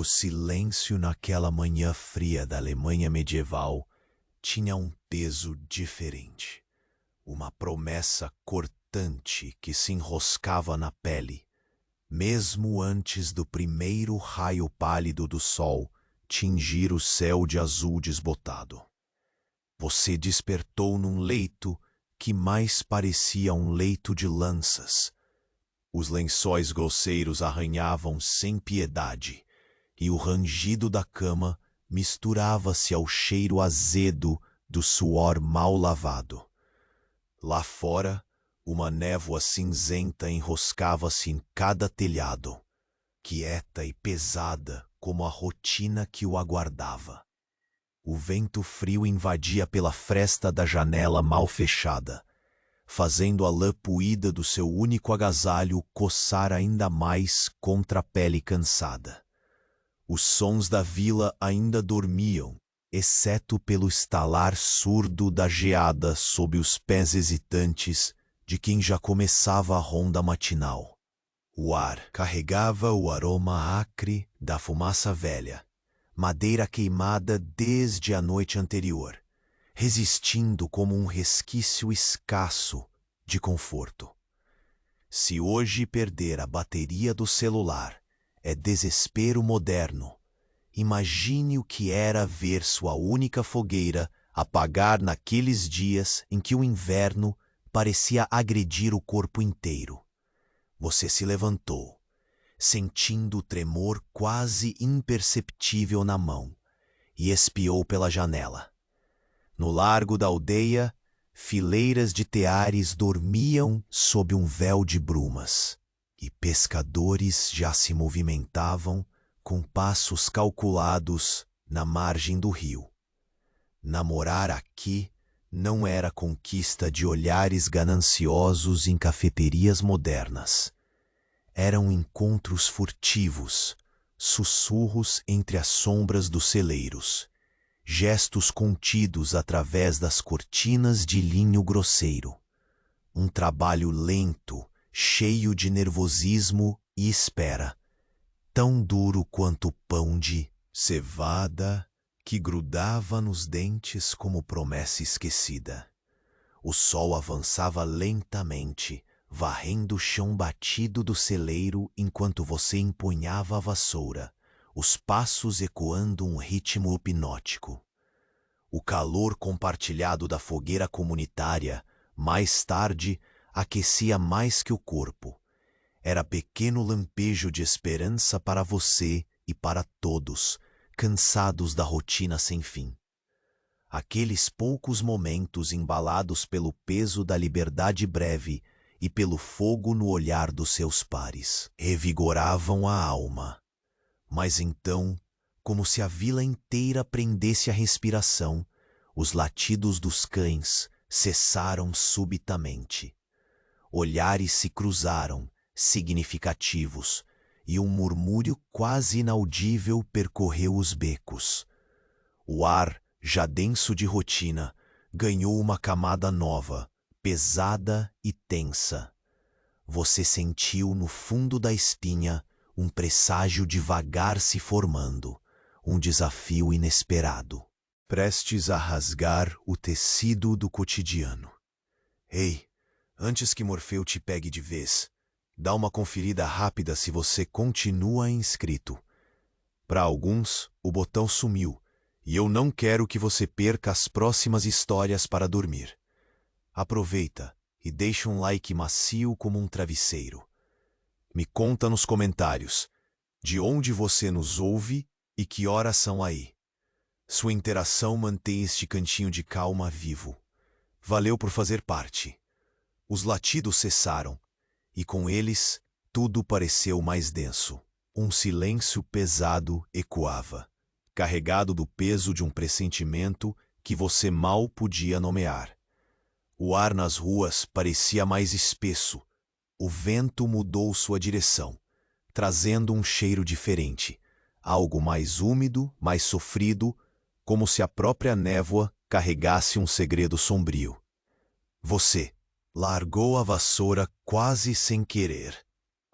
O silêncio naquela manhã fria da Alemanha medieval tinha um peso diferente. Uma promessa cortante que se enroscava na pele, mesmo antes do primeiro raio pálido do sol tingir o céu de azul desbotado. Você despertou num leito que mais parecia um leito de lanças. Os lençóis grosseiros arranhavam sem piedade, e o rangido da cama misturava-se ao cheiro azedo do suor mal lavado. Lá fora, uma névoa cinzenta enroscava-se em cada telhado, quieta e pesada como a rotina que o aguardava. O vento frio invadia pela fresta da janela mal fechada, fazendo a lã puída do seu único agasalho coçar ainda mais contra a pele cansada. Os sons da vila ainda dormiam, exceto pelo estalar surdo da geada sob os pés hesitantes de quem já começava a ronda matinal. O ar carregava o aroma acre da fumaça velha, madeira queimada desde a noite anterior, resistindo como um resquício escasso de conforto. Se hoje perder a bateria do celular é desespero moderno, imagine o que era ver sua única fogueira apagar naqueles dias em que o inverno parecia agredir o corpo inteiro. Você se levantou, sentindo o tremor quase imperceptível na mão, e espiou pela janela. No largo da aldeia, fileiras de teares dormiam sob um véu de brumas, e pescadores já se movimentavam com passos calculados na margem do rio. Namorar aqui não era conquista de olhares gananciosos em cafeterias modernas. Eram encontros furtivos, sussurros entre as sombras dos celeiros, gestos contidos através das cortinas de linho grosseiro. Um trabalho lento, cheio de nervosismo e espera, tão duro quanto o pão de cevada que grudava nos dentes como promessa esquecida. O sol avançava lentamente, varrendo o chão batido do celeiro enquanto você empunhava a vassoura, os passos ecoando um ritmo hipnótico. O calor compartilhado da fogueira comunitária, mais tarde, aquecia mais que o corpo. Era pequeno lampejo de esperança para você e para todos, cansados da rotina sem fim. Aqueles poucos momentos embalados pelo peso da liberdade breve e pelo fogo no olhar dos seus pares revigoravam a alma. Mas então, como se a vila inteira prendesse a respiração, os latidos dos cães cessaram subitamente. Olhares se cruzaram, significativos, e um murmúrio quase inaudível percorreu os becos. O ar, já denso de rotina, ganhou uma camada nova, pesada e tensa. Você sentiu no fundo da espinha um presságio devagar se formando, um desafio inesperado, prestes a rasgar o tecido do cotidiano. Ei, antes que Morfeu te pegue de vez, dá uma conferida rápida se você continua inscrito. Para alguns, o botão sumiu, e eu não quero que você perca as próximas histórias para dormir. Aproveita e deixa um like macio como um travesseiro. Me conta nos comentários de onde você nos ouve e que horas são aí. Sua interação mantém este cantinho de calma vivo. Valeu por fazer parte. Os latidos cessaram, e com eles tudo pareceu mais denso. Um silêncio pesado ecoava, carregado do peso de um pressentimento que você mal podia nomear. O ar nas ruas parecia mais espesso. O vento mudou sua direção, trazendo um cheiro diferente, algo mais úmido, mais sofrido, como se a própria névoa carregasse um segredo sombrio. Você largou a vassoura quase sem querer.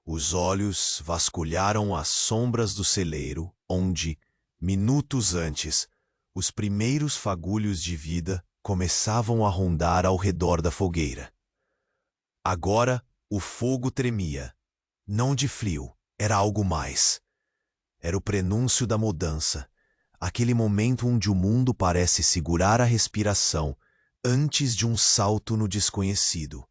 Os olhos vasculharam as sombras do celeiro, onde, minutos antes, os primeiros fagulhos de vida começavam a rondar ao redor da fogueira. Agora o fogo tremia. Não de frio, era algo mais. Era o prenúncio da mudança, aquele momento onde o mundo parece segurar a respiração antes de um salto no desconhecido.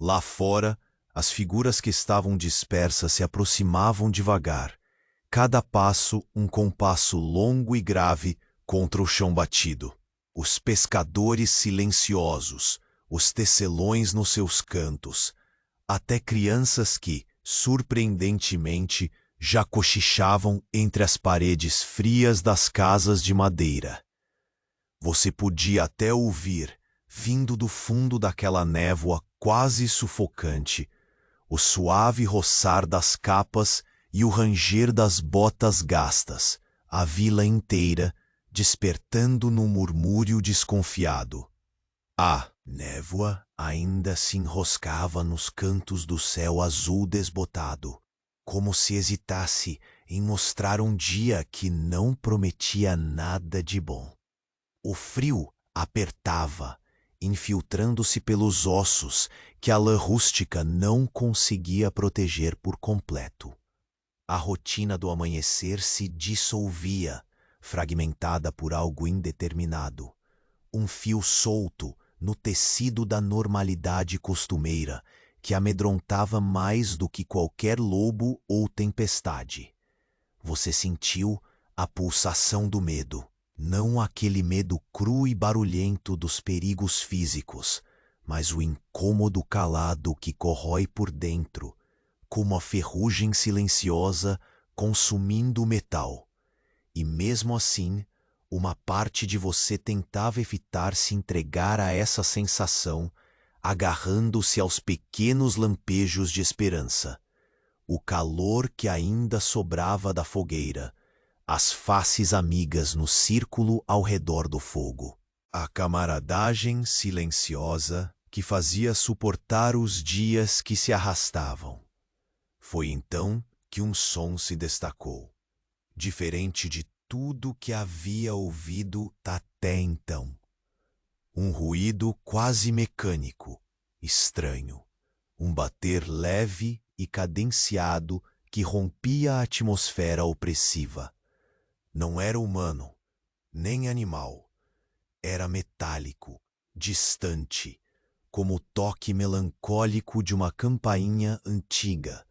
Lá fora, as figuras que estavam dispersas se aproximavam devagar, cada passo um compasso longo e grave contra o chão batido. Os pescadores silenciosos, os tecelões nos seus cantos, até crianças que, surpreendentemente, já cochichavam entre as paredes frias das casas de madeira. Você podia até ouvir, vindo do fundo daquela névoa quase sufocante, o suave roçar das capas e o ranger das botas gastas, a vila inteira despertando num murmúrio desconfiado. A névoa ainda se enroscava nos cantos do céu azul desbotado, como se hesitasse em mostrar um dia que não prometia nada de bom. O frio apertava, infiltrando-se pelos ossos que a lã rústica não conseguia proteger por completo. A rotina do amanhecer se dissolvia, fragmentada por algo indeterminado. Um fio solto no tecido da normalidade costumeira, que amedrontava mais do que qualquer lobo ou tempestade. Você sentiu a pulsação do medo, não aquele medo cru e barulhento dos perigos físicos, mas o incômodo calado que corrói por dentro, como a ferrugem silenciosa consumindo o metal. E mesmo assim, uma parte de você tentava evitar se entregar a essa sensação, agarrando-se aos pequenos lampejos de esperança. O calor que ainda sobrava da fogueira, as faces amigas no círculo ao redor do fogo. A camaradagem silenciosa que fazia suportar os dias que se arrastavam. Foi então que um som se destacou, diferente de tudo que havia ouvido até então. Um ruído quase mecânico, estranho, um bater leve e cadenciado que rompia a atmosfera opressiva. Não era humano, nem animal. Era metálico, distante, como o toque melancólico de uma campainha antiga,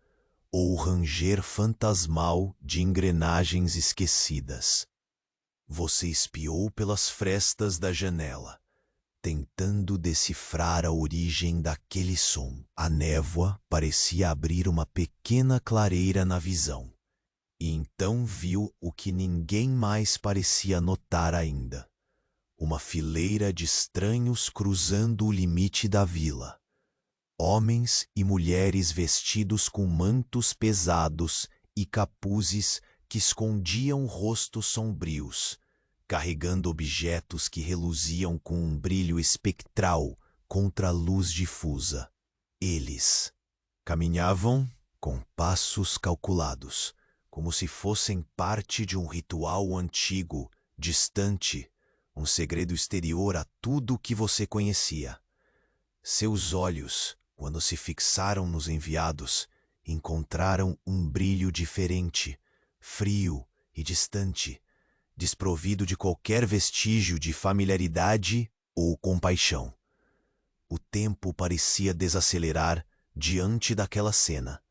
ou o ranger fantasmal de engrenagens esquecidas. Você espiou pelas frestas da janela, tentando decifrar a origem daquele som. A névoa parecia abrir uma pequena clareira na visão, e então viu o que ninguém mais parecia notar ainda. Uma fileira de estranhos cruzando o limite da vila. Homens e mulheres vestidos com mantos pesados e capuzes que escondiam rostos sombrios, carregando objetos que reluziam com um brilho espectral contra a luz difusa. Eles caminhavam com passos calculados, como se fossem parte de um ritual antigo, distante, um segredo exterior a tudo o que você conhecia. Seus olhos, quando se fixaram nos enviados, encontraram um brilho diferente, frio e distante, desprovido de qualquer vestígio de familiaridade ou compaixão. O tempo parecia desacelerar diante daquela cena.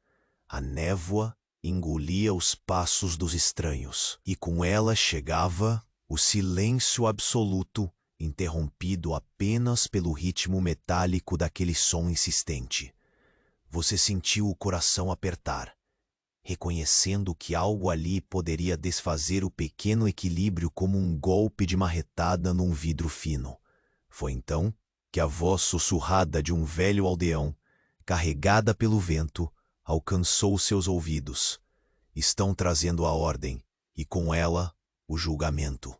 A névoa engolia os passos dos estranhos, e com ela chegava o silêncio absoluto, interrompido apenas pelo ritmo metálico daquele som insistente. Você sentiu o coração apertar, reconhecendo que algo ali poderia desfazer o pequeno equilíbrio como um golpe de marretada num vidro fino. Foi então que a voz sussurrada de um velho aldeão, carregada pelo vento, alcançou seus ouvidos. Estão trazendo a ordem, e com ela o julgamento.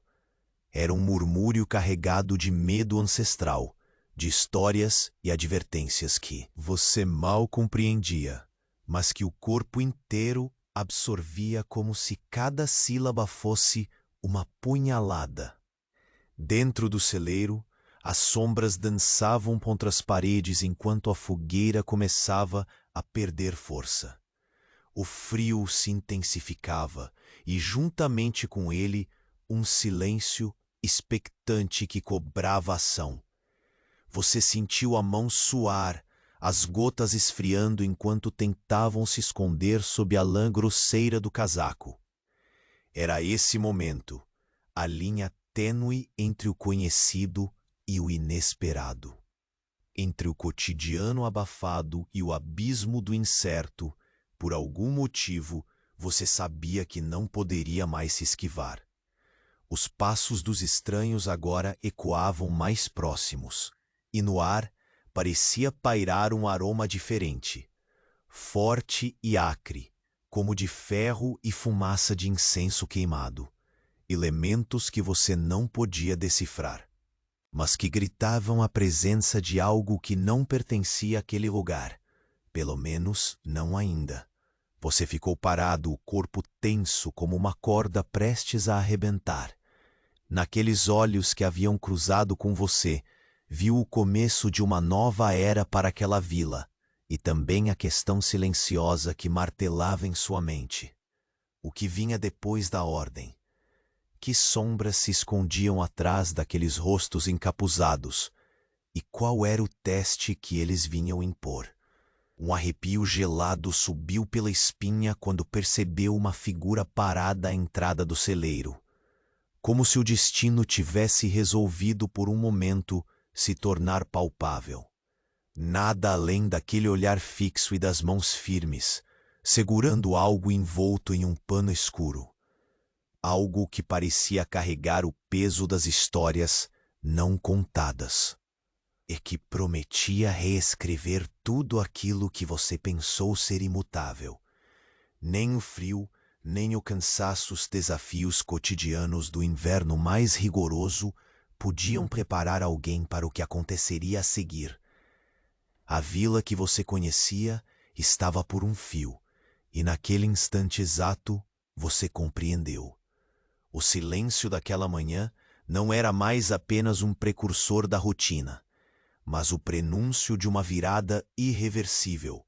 Era um murmúrio carregado de medo ancestral, de histórias e advertências que você mal compreendia, mas que o corpo inteiro absorvia como se cada sílaba fosse uma punhalada. Dentro do celeiro, as sombras dançavam contra as paredes enquanto a fogueira começava a perder força. O frio se intensificava e, juntamente com ele, um silêncio expectante que cobrava ação. Você sentiu a mão suar, as gotas esfriando enquanto tentavam se esconder sob a lã grosseira do casaco. Era esse momento, a linha tênue entre o conhecido e o inesperado. Entre o cotidiano abafado e o abismo do incerto, por algum motivo, você sabia que não poderia mais se esquivar. Os passos dos estranhos agora ecoavam mais próximos, e no ar parecia pairar um aroma diferente, forte e acre, como de ferro e fumaça de incenso queimado, elementos que você não podia decifrar, mas que gritavam a presença de algo que não pertencia àquele lugar, pelo menos não ainda. Você ficou parado, o corpo tenso como uma corda prestes a arrebentar. Naqueles olhos que haviam cruzado com você, viu o começo de uma nova era para aquela vila, e também a questão silenciosa que martelava em sua mente. O que vinha depois da ordem? Que sombras se escondiam atrás daqueles rostos encapuzados? E qual era o teste que eles vinham impor? Um arrepio gelado subiu pela espinha quando percebeu uma figura parada à entrada do celeiro. Como se o destino tivesse resolvido por um momento se tornar palpável. Nada além daquele olhar fixo e das mãos firmes, segurando algo envolto em um pano escuro. Algo que parecia carregar o peso das histórias não contadas. E que prometia reescrever tudo aquilo que você pensou ser imutável. Nem o frio, nem o cansaço, os desafios cotidianos do inverno mais rigoroso podiam preparar alguém para o que aconteceria a seguir. A vila que você conhecia estava por um fio, e naquele instante exato você compreendeu. O silêncio daquela manhã não era mais apenas um precursor da rotina, mas o prenúncio de uma virada irreversível.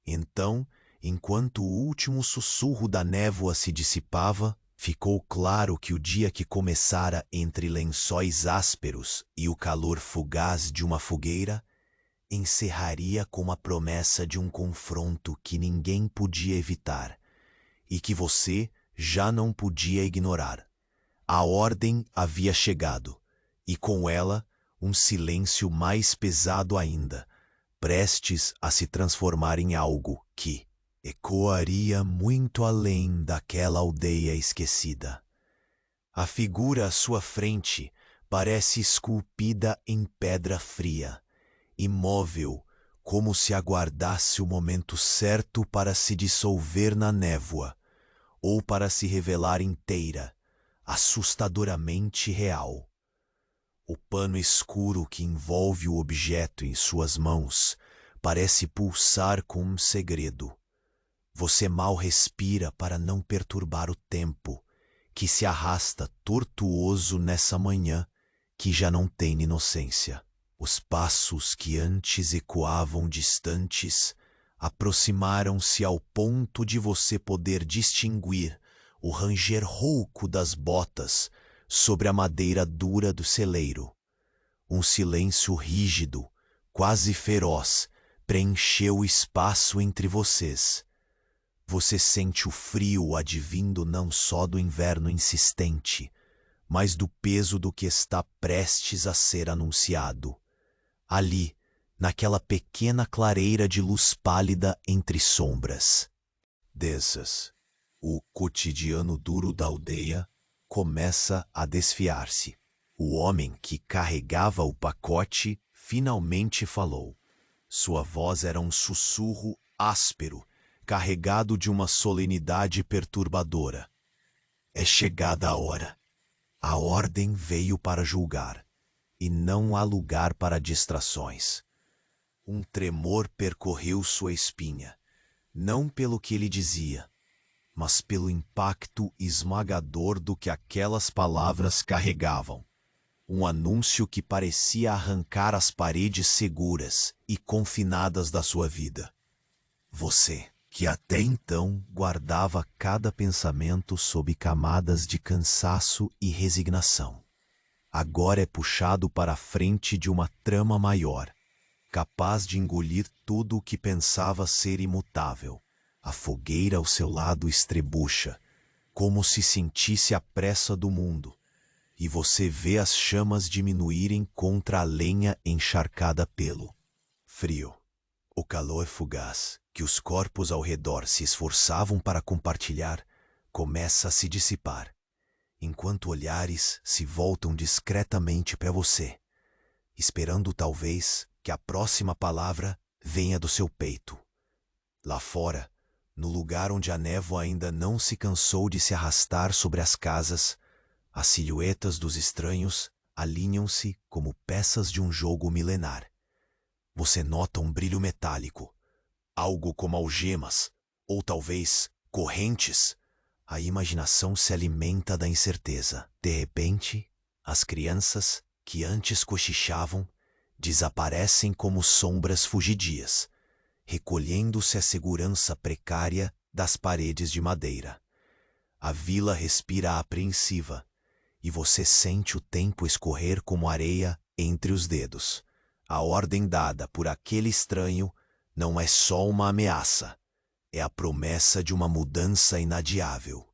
Então, enquanto o último sussurro da névoa se dissipava, ficou claro que o dia que começara entre lençóis ásperos e o calor fugaz de uma fogueira, encerraria com a promessa de um confronto que ninguém podia evitar e que você já não podia ignorar. A ordem havia chegado, e com ela um silêncio mais pesado ainda, prestes a se transformar em algo que ecoaria muito além daquela aldeia esquecida. A figura à sua frente parece esculpida em pedra fria, imóvel, como se aguardasse o momento certo para se dissolver na névoa, ou para se revelar inteira, assustadoramente real. O pano escuro que envolve o objeto em suas mãos parece pulsar com um segredo. Você mal respira para não perturbar o tempo, que se arrasta tortuoso nessa manhã que já não tem inocência. Os passos que antes ecoavam distantes aproximaram-se ao ponto de você poder distinguir o ranger rouco das botas sobre a madeira dura do celeiro. Um silêncio rígido, quase feroz, preencheu o espaço entre vocês. Você sente o frio advindo não só do inverno insistente, mas do peso do que está prestes a ser anunciado. Ali, naquela pequena clareira de luz pálida entre sombras. Dessas, o cotidiano duro da aldeia começa a desfiar-se. O homem que carregava o pacote finalmente falou. Sua voz era um sussurro áspero, carregado de uma solenidade perturbadora. É chegada a hora. A ordem veio para julgar, e não há lugar para distrações. Um tremor percorreu sua espinha. não pelo que ele dizia, mas pelo impacto esmagador do que aquelas palavras carregavam. Um anúncio que parecia arrancar as paredes seguras e confinadas da sua vida. Você, que até então guardava cada pensamento sob camadas de cansaço e resignação, agora é puxado para a frente de uma trama maior, capaz de engolir tudo o que pensava ser imutável. A fogueira ao seu lado estrebucha, como se sentisse a pressa do mundo, e você vê as chamas diminuírem contra a lenha encharcada pelo frio. O calor fugaz, que os corpos ao redor se esforçavam para compartilhar, começa a se dissipar, enquanto olhares se voltam discretamente para você, esperando talvez que a próxima palavra venha do seu peito. Lá fora, no lugar onde a névoa ainda não se cansou de se arrastar sobre as casas, as silhuetas dos estranhos alinham-se como peças de um jogo milenar. Você nota um brilho metálico, algo como algemas, ou talvez correntes. A imaginação se alimenta da incerteza. De repente, as crianças, que antes cochichavam, desaparecem como sombras fugidias, recolhendo-se à segurança precária das paredes de madeira. A vila respira apreensiva, e você sente o tempo escorrer como areia entre os dedos. A ordem dada por aquele estranho não é só uma ameaça, é a promessa de uma mudança inadiável.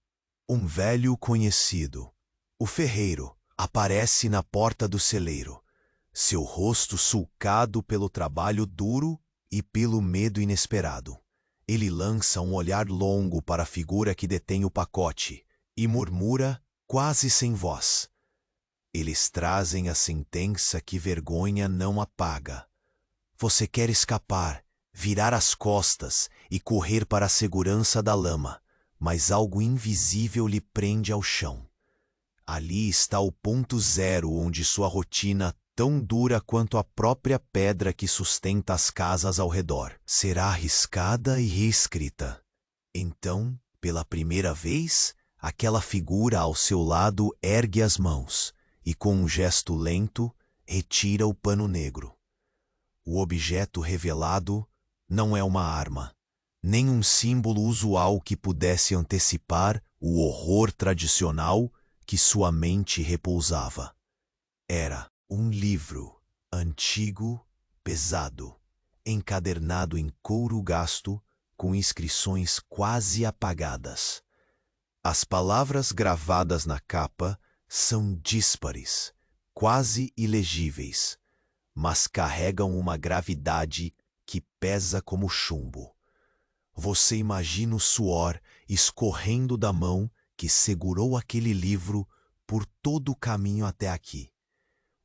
Um velho conhecido, o ferreiro, aparece na porta do celeiro, seu rosto sulcado pelo trabalho duro e pelo medo inesperado. Ele lança um olhar longo para a figura que detém o pacote e murmura, quase sem voz: eles trazem a sentença que vergonha não apaga. Você quer escapar, virar as costas e correr para a segurança da lama, mas algo invisível lhe prende ao chão. Ali está o ponto zero onde sua rotina, tão dura quanto a própria pedra que sustenta as casas ao redor, será arriscada e reescrita. Então, pela primeira vez, aquela figura ao seu lado ergue as mãos e, com um gesto lento, retira o pano negro. O objeto revelado não é uma arma, nem um símbolo usual que pudesse antecipar o horror tradicional que sua mente repousava. Era um livro antigo, pesado, encadernado em couro gasto, com inscrições quase apagadas. As palavras gravadas na capa são díspares, quase ilegíveis, mas carregam uma gravidade que pesa como chumbo. Você imagina o suor escorrendo da mão que segurou aquele livro por todo o caminho até aqui.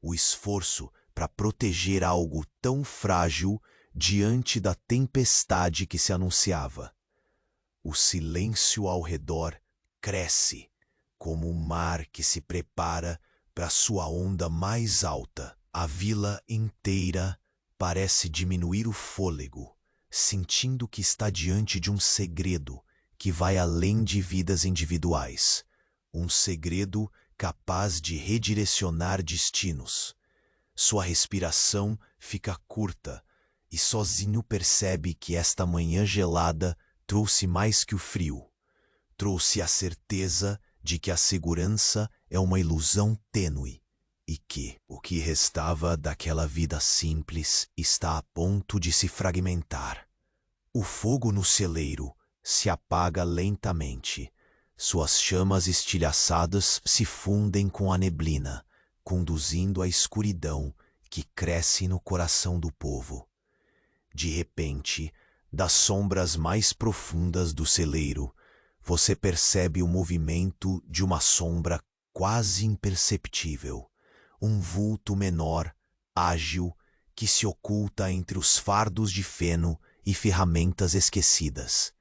O esforço para proteger algo tão frágil diante da tempestade que se anunciava. O silêncio ao redor cresce, como um mar que se prepara para sua onda mais alta. A vila inteira parece diminuir o fôlego, sentindo que está diante de um segredo que vai além de vidas individuais. Um segredo capaz de redirecionar destinos. Sua respiração fica curta e sozinho percebe que esta manhã gelada trouxe mais que o frio. Trouxe a certeza de que a segurança é uma ilusão tênue e que o que restava daquela vida simples está a ponto de se fragmentar. O fogo no celeiro se apaga lentamente. Suas chamas estilhaçadas se fundem com a neblina, conduzindo à escuridão que cresce no coração do povo. De repente, das sombras mais profundas do celeiro, você percebe o movimento de uma sombra quase imperceptível, um vulto menor, ágil, que se oculta entre os fardos de feno e ferramentas esquecidas.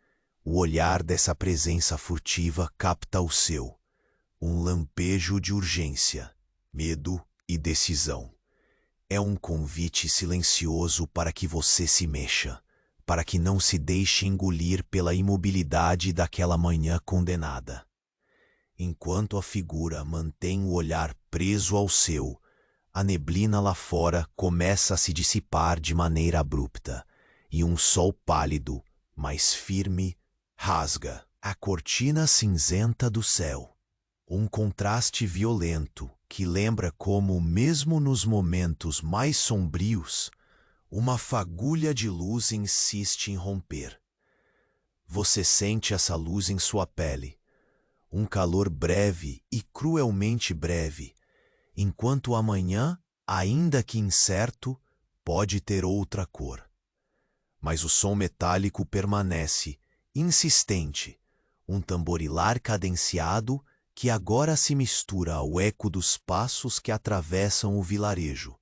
O olhar dessa presença furtiva capta o seu, um lampejo de urgência, medo e decisão. É um convite silencioso para que você se mexa, para que não se deixe engolir pela imobilidade daquela manhã condenada. Enquanto a figura mantém o olhar preso ao seu, a neblina lá fora começa a se dissipar de maneira abrupta, e um sol pálido, mais firme, rasga a cortina cinzenta do céu. Um contraste violento que lembra como, mesmo nos momentos mais sombrios, uma fagulha de luz insiste em romper. Você sente essa luz em sua pele, um calor breve e cruelmente breve, enquanto o amanhã, ainda que incerto, pode ter outra cor. Mas o som metálico permanece, insistente, um tamborilar cadenciado que agora se mistura ao eco dos passos que atravessam o vilarejo.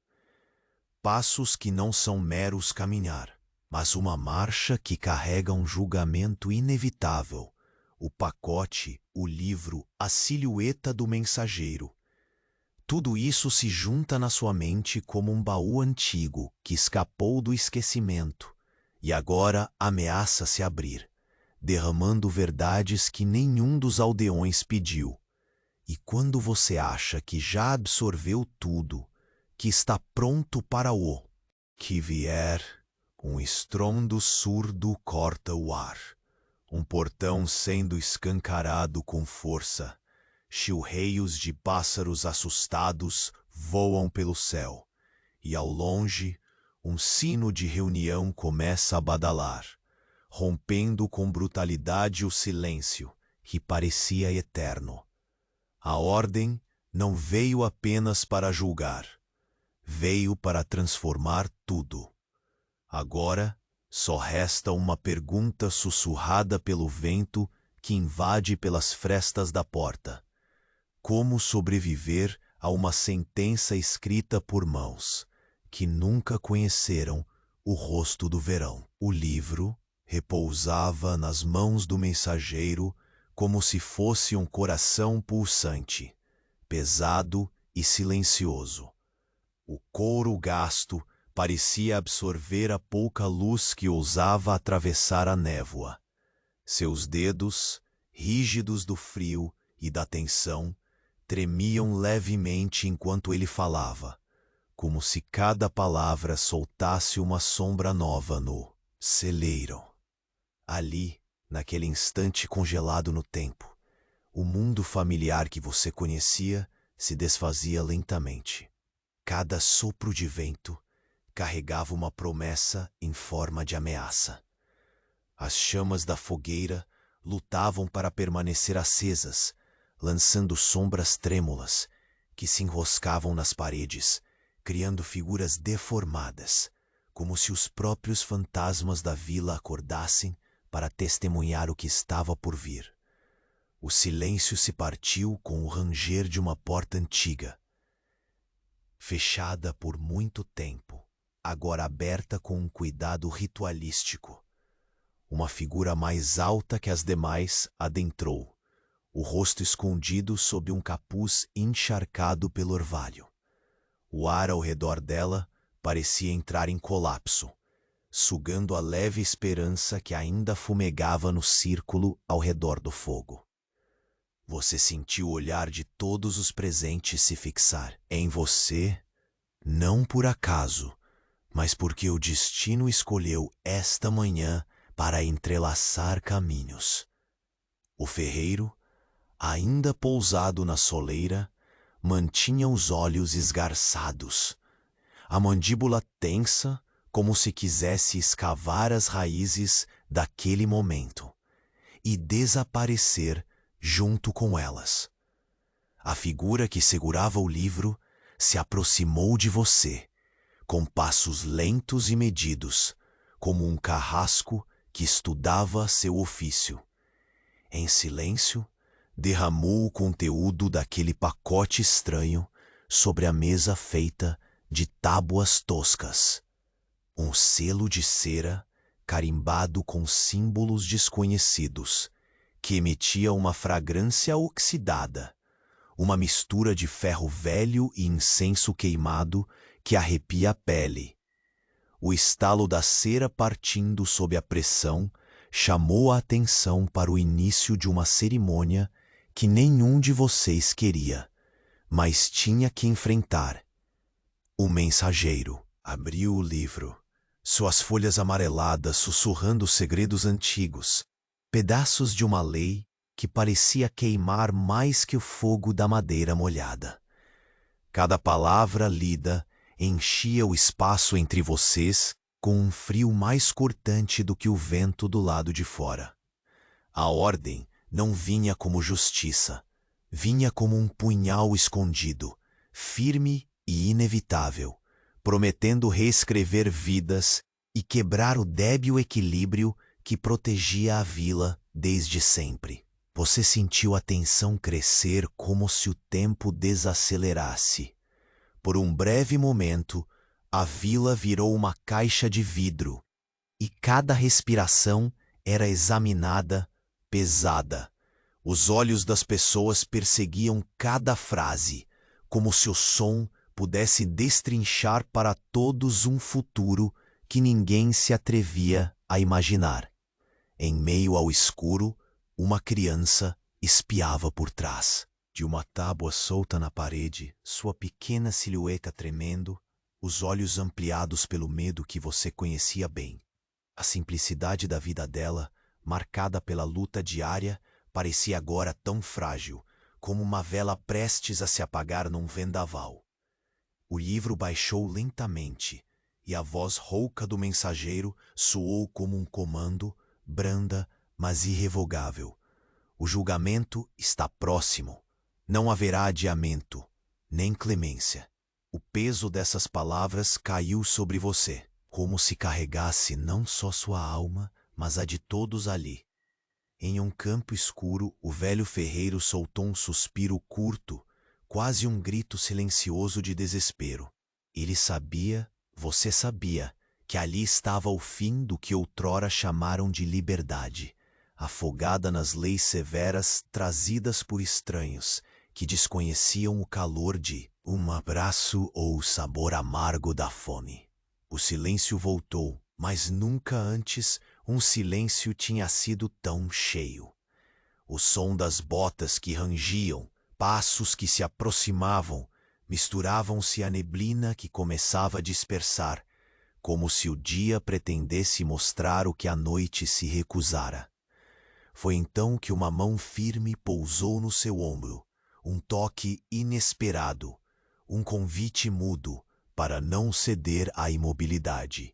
Passos que não são meros caminhar, mas uma marcha que carrega um julgamento inevitável, o pacote, o livro, a silhueta do mensageiro. Tudo isso se junta na sua mente como um baú antigo que escapou do esquecimento e agora ameaça se abrir, derramando verdades que nenhum dos aldeões pediu. E quando você acha que já absorveu tudo, que está pronto para o que vier, um estrondo surdo corta o ar. Um portão sendo escancarado com força. Chilreios de pássaros assustados voam pelo céu. E ao longe, um sino de reunião começa a badalar, rompendo com brutalidade o silêncio que parecia eterno. A ordem não veio apenas para julgar. Veio para transformar tudo. Agora, só resta uma pergunta sussurrada pelo vento que invade pelas frestas da porta. Como sobreviver a uma sentença escrita por mãos que nunca conheceram o rosto do verão? O livro repousava nas mãos do mensageiro como se fosse um coração pulsante, pesado e silencioso. O couro gasto parecia absorver a pouca luz que ousava atravessar a névoa. Seus dedos, rígidos do frio e da tensão, tremiam levemente enquanto ele falava, como se cada palavra soltasse uma sombra nova no celeiro. Ali, naquele instante congelado no tempo, o mundo familiar que você conhecia se desfazia lentamente. Cada sopro de vento carregava uma promessa em forma de ameaça. As chamas da fogueira lutavam para permanecer acesas, lançando sombras trêmulas que se enroscavam nas paredes, criando figuras deformadas, como se os próprios fantasmas da vila acordassem para testemunhar o que estava por vir. O silêncio se partiu com o ranger de uma porta antiga, fechada por muito tempo, agora aberta com um cuidado ritualístico. Uma figura mais alta que as demais adentrou, o rosto escondido sob um capuz encharcado pelo orvalho. O ar ao redor dela parecia entrar em colapso, sugando a leve esperança que ainda fumegava no círculo ao redor do fogo. Você sentiu o olhar de todos os presentes se fixar em você, não por acaso, mas porque o destino escolheu esta manhã para entrelaçar caminhos. O ferreiro, ainda pousado na soleira, mantinha os olhos esgarçados, a mandíbula tensa como se quisesse escavar as raízes daquele momento e desaparecer junto com elas. A figura que segurava o livro se aproximou de você, com passos lentos e medidos, como um carrasco que estudava seu ofício. Em silêncio, derramou o conteúdo daquele pacote estranho sobre a mesa feita de tábuas toscas. Um selo de cera carimbado com símbolos desconhecidos, que emitia uma fragrância oxidada, uma mistura de ferro velho e incenso queimado que arrepia a pele. O estalo da cera partindo sob a pressão chamou a atenção para o início de uma cerimônia que nenhum de vocês queria, mas tinha que enfrentar. O mensageiro abriu o livro, suas folhas amareladas sussurrando segredos antigos, pedaços de uma lei que parecia queimar mais que o fogo da madeira molhada. Cada palavra lida enchia o espaço entre vocês com um frio mais cortante do que o vento do lado de fora. A ordem não vinha como justiça, vinha como um punhal escondido, firme e inevitável, prometendo reescrever vidas e quebrar o débil equilíbrio que protegia a vila desde sempre. Você sentiu a tensão crescer como se o tempo desacelerasse. Por um breve momento, a vila virou uma caixa de vidro, e cada respiração era examinada, pesada. Os olhos das pessoas perseguiam cada frase, como se o som pudesse destrinchar para todos um futuro que ninguém se atrevia a imaginar. Em meio ao escuro, uma criança espiava por trás. De uma tábua solta na parede, sua pequena silhueta tremendo, os olhos ampliados pelo medo que você conhecia bem. A simplicidade da vida dela, marcada pela luta diária, parecia agora tão frágil, como uma vela prestes a se apagar num vendaval. O livro baixou lentamente, e a voz rouca do mensageiro soou como um comando, branda, mas irrevogável. O julgamento está próximo. Não haverá adiamento, nem clemência. O peso dessas palavras caiu sobre você, como se carregasse não só sua alma, mas a de todos ali. Em um campo escuro, o velho ferreiro soltou um suspiro curto, quase um grito silencioso de desespero. Ele sabia, você sabia, que ali estava o fim do que outrora chamaram de liberdade, afogada nas leis severas trazidas por estranhos, que desconheciam o calor de um abraço ou o sabor amargo da fome. O silêncio voltou, mas nunca antes um silêncio tinha sido tão cheio. O som das botas que rangiam, passos que se aproximavam, misturavam-se à neblina que começava a dispersar, como se o dia pretendesse mostrar o que a noite se recusara. Foi então que uma mão firme pousou no seu ombro, um toque inesperado, um convite mudo para não ceder à imobilidade.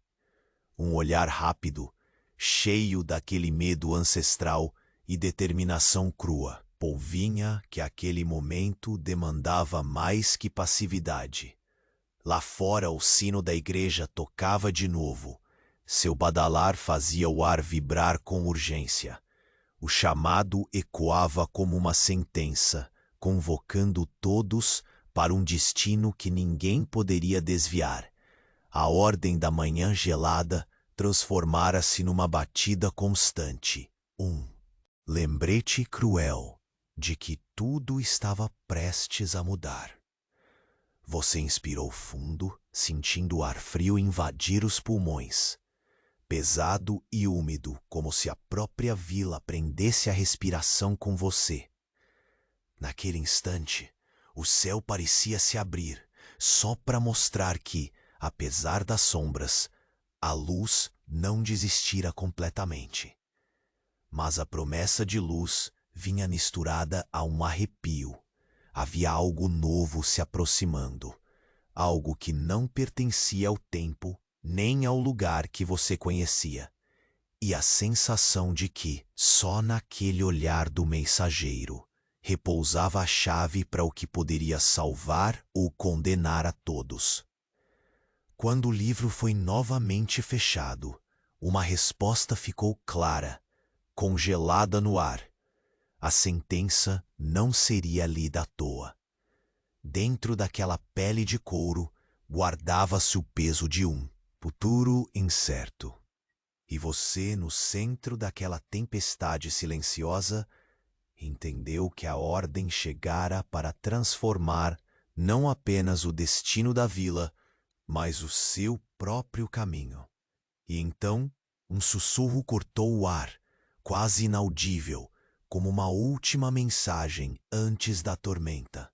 Um olhar rápido, cheio daquele medo ancestral e determinação crua, polvinha que aquele momento demandava mais que passividade. Lá fora o sino da igreja tocava de novo. Seu badalar fazia o ar vibrar com urgência. O chamado ecoava como uma sentença, convocando todos para um destino que ninguém poderia desviar. A ordem da manhã gelada transformara-se numa batida constante. Lembrete cruel de que tudo estava prestes a mudar. Você inspirou fundo, sentindo o ar frio invadir os pulmões. Pesado e úmido, como se a própria vila prendesse a respiração com você. Naquele instante, o céu parecia se abrir, só para mostrar que, apesar das sombras, a luz não desistira completamente. Mas a promessa de luz vinha misturada a um arrepio. Havia algo novo se aproximando, algo que não pertencia ao tempo nem ao lugar que você conhecia, e a sensação de que, só naquele olhar do mensageiro, repousava a chave para o que poderia salvar ou condenar a todos. Quando o livro foi novamente fechado, uma resposta ficou clara, congelada no ar. A sentença não seria lida à toa. Dentro daquela pele de couro, guardava-se o peso de um futuro incerto. E você, no centro daquela tempestade silenciosa, entendeu que a ordem chegara para transformar não apenas o destino da vila, mas o seu próprio caminho. E então um sussurro cortou o ar, quase inaudível, como uma última mensagem antes da tormenta.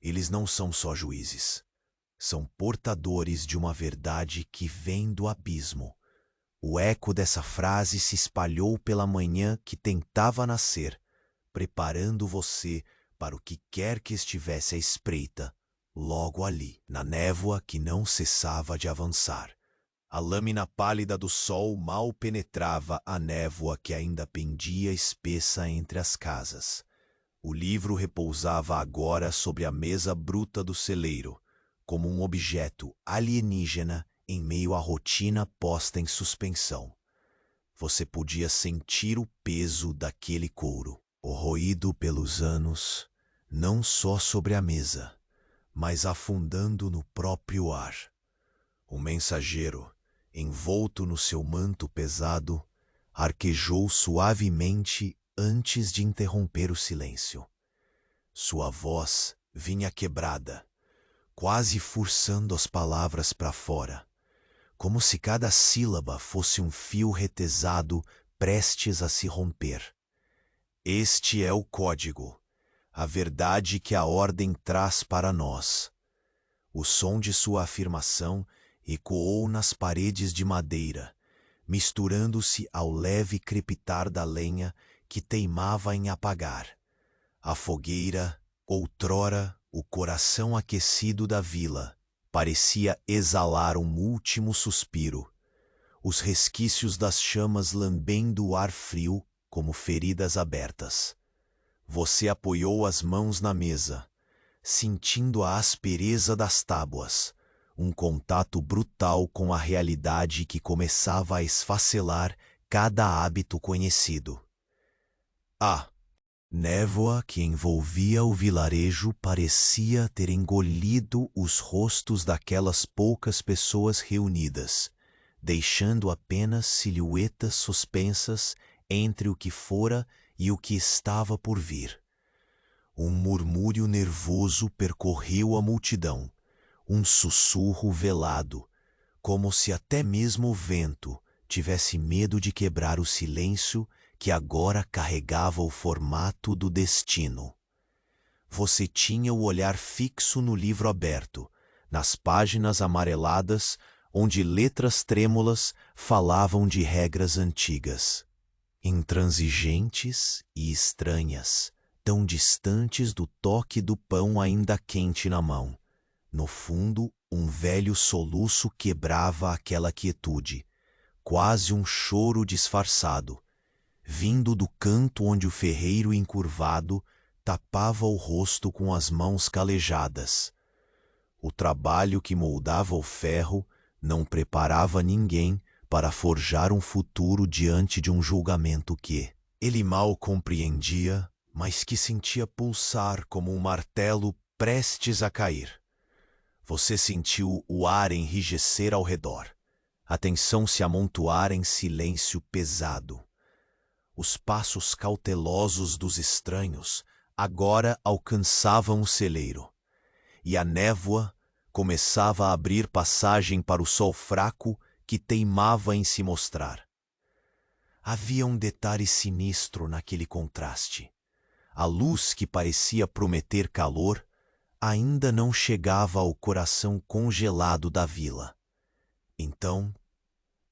Eles não são só juízes. São portadores de uma verdade que vem do abismo. O eco dessa frase se espalhou pela manhã que tentava nascer, preparando você para o que quer que estivesse à espreita, logo ali, na névoa que não cessava de avançar. A lâmina pálida do sol mal penetrava a névoa que ainda pendia espessa entre as casas. O livro repousava agora sobre a mesa bruta do celeiro, como um objeto alienígena em meio à rotina posta em suspensão. Você podia sentir o peso daquele couro, corroído pelos anos, não só sobre a mesa, mas afundando no próprio ar. O mensageiro, envolto no seu manto pesado, arquejou suavemente antes de interromper o silêncio. Sua voz vinha quebrada, quase forçando as palavras para fora, como se cada sílaba fosse um fio retesado prestes a se romper. Este é o código, a verdade que a ordem traz para nós. O som de sua afirmação ecoou nas paredes de madeira, misturando-se ao leve crepitar da lenha que teimava em apagar. A fogueira, outrora o coração aquecido da vila, parecia exalar um último suspiro, os resquícios das chamas lambendo o ar frio como feridas abertas. Você apoiou as mãos na mesa, sentindo a aspereza das tábuas, um contato brutal com a realidade que começava a esfacelar cada hábito conhecido. A névoa que envolvia o vilarejo parecia ter engolido os rostos daquelas poucas pessoas reunidas, deixando apenas silhuetas suspensas entre o que fora e o que estava por vir. Um murmúrio nervoso percorreu a multidão, um sussurro velado, como se até mesmo o vento tivesse medo de quebrar o silêncio que agora carregava o formato do destino. Você tinha o olhar fixo no livro aberto, nas páginas amareladas, onde letras trêmulas falavam de regras antigas, intransigentes e estranhas, tão distantes do toque do pão ainda quente na mão. No fundo, um velho soluço quebrava aquela quietude, quase um choro disfarçado, vindo do canto onde o ferreiro encurvado tapava o rosto com as mãos calejadas. O trabalho que moldava o ferro não preparava ninguém para forjar um futuro diante de um julgamento que ele mal compreendia, mas que sentia pulsar como um martelo prestes a cair. Você sentiu o ar enrijecer ao redor, a tensão se amontoar em silêncio pesado. Os passos cautelosos dos estranhos agora alcançavam o celeiro, e a névoa começava a abrir passagem para o sol fraco que teimava em se mostrar. Havia um detalhe sinistro naquele contraste. A luz que parecia prometer calor ainda não chegava ao coração congelado da vila. Então,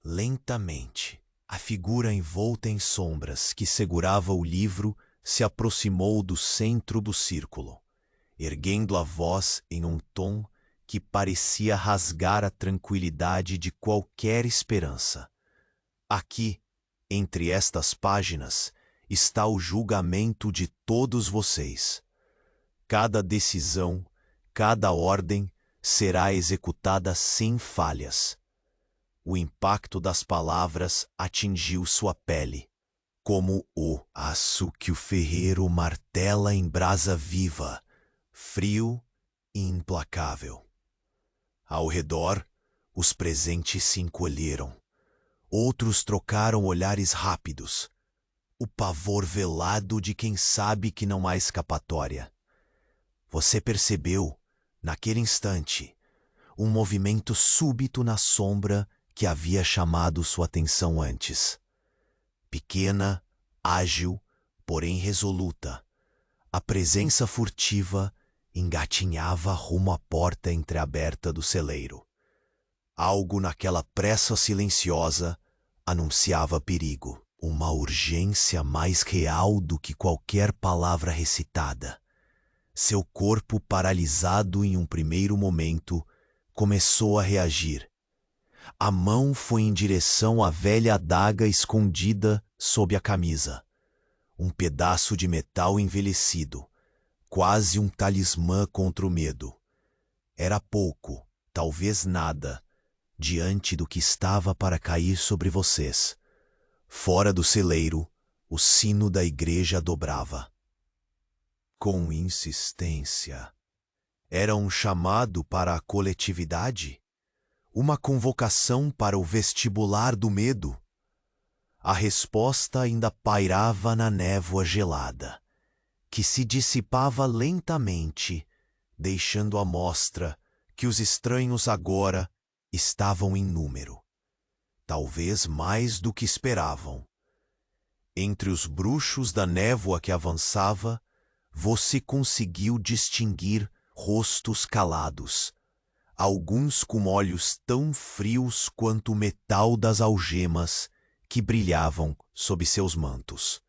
lentamente, a figura envolta em sombras que segurava o livro se aproximou do centro do círculo, erguendo a voz em um tom que parecia rasgar a tranquilidade de qualquer esperança. Aqui, entre estas páginas, está o julgamento de todos vocês. Cada decisão, cada ordem será executada sem falhas. O impacto das palavras atingiu sua pele, como o aço que o ferreiro martela em brasa viva, frio e implacável. Ao redor, os presentes se encolheram. Outros trocaram olhares rápidos, o pavor velado de quem sabe que não há escapatória. Você percebeu, naquele instante, um movimento súbito na sombra que havia chamado sua atenção antes. Pequena, ágil, porém resoluta, a presença furtiva engatinhava rumo à porta entreaberta do celeiro. Algo naquela pressa silenciosa anunciava perigo, uma urgência mais real do que qualquer palavra recitada. Seu corpo, paralisado em um primeiro momento, começou a reagir. A mão foi em direção à velha adaga escondida sob a camisa. Um pedaço de metal envelhecido, quase um talismã contra o medo. Era pouco, talvez nada, diante do que estava para cair sobre vocês. Fora do celeiro, o sino da igreja dobrava. Com insistência. Era um chamado para a coletividade? Uma convocação para o vestibular do medo? A resposta ainda pairava na névoa gelada, que se dissipava lentamente, deixando à mostra que os estranhos agora estavam em número. Talvez mais do que esperavam. Entre os bruxos da névoa que avançava, você conseguiu distinguir rostos calados, alguns com olhos tão frios quanto o metal das algemas que brilhavam sob seus mantos.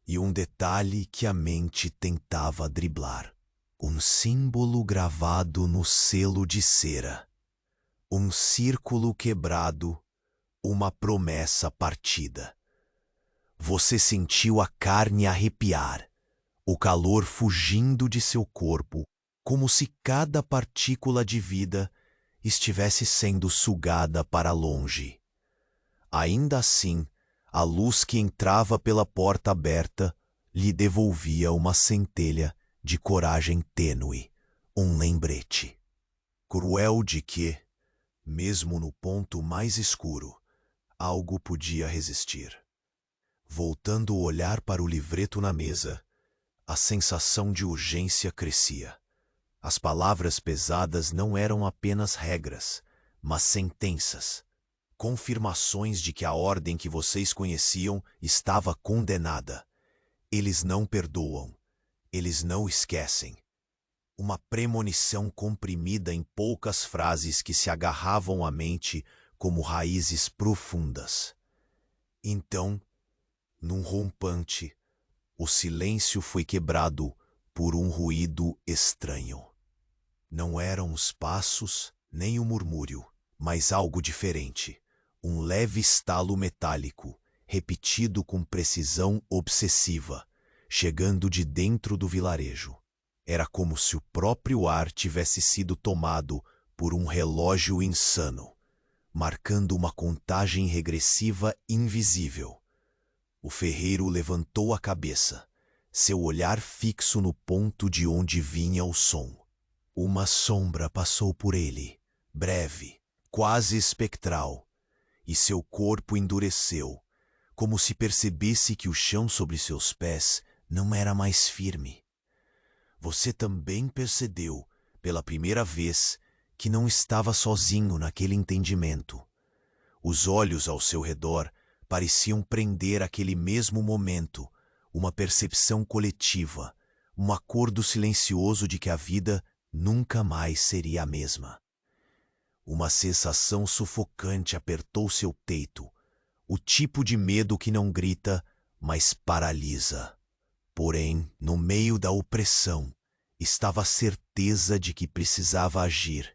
E um detalhe que a mente tentava driblar. Um símbolo gravado no selo de cera. Um círculo quebrado, uma promessa partida. Você sentiu a carne arrepiar, o calor fugindo de seu corpo, como se cada partícula de vida estivesse sendo sugada para longe. Ainda assim, a luz que entrava pela porta aberta lhe devolvia uma centelha de coragem tênue, um lembrete. Cruel de que, mesmo no ponto mais escuro, algo podia resistir. Voltando o olhar para o livreto na mesa, a sensação de urgência crescia. As palavras pesadas não eram apenas regras, mas sentenças, confirmações de que a ordem que vocês conheciam estava condenada. Eles não perdoam, eles não esquecem. Uma premonição comprimida em poucas frases que se agarravam à mente como raízes profundas. Então, num rompante, o silêncio foi quebrado por um ruído estranho. Não eram os passos, nem o murmúrio, mas algo diferente. Um leve estalo metálico, repetido com precisão obsessiva, chegando de dentro do vilarejo. Era como se o próprio ar tivesse sido tomado por um relógio insano, marcando uma contagem regressiva invisível. O ferreiro levantou a cabeça, seu olhar fixo no ponto de onde vinha o som. Uma sombra passou por ele, breve, quase espectral, e seu corpo endureceu, como se percebesse que o chão sobre seus pés não era mais firme. Você também percebeu, pela primeira vez, que não estava sozinho naquele entendimento. Os olhos ao seu redor pareciam prender aquele mesmo momento, uma percepção coletiva, um acordo silencioso de que a vida nunca mais seria a mesma. Uma sensação sufocante apertou seu peito, o tipo de medo que não grita, mas paralisa. Porém, no meio da opressão, estava a certeza de que precisava agir,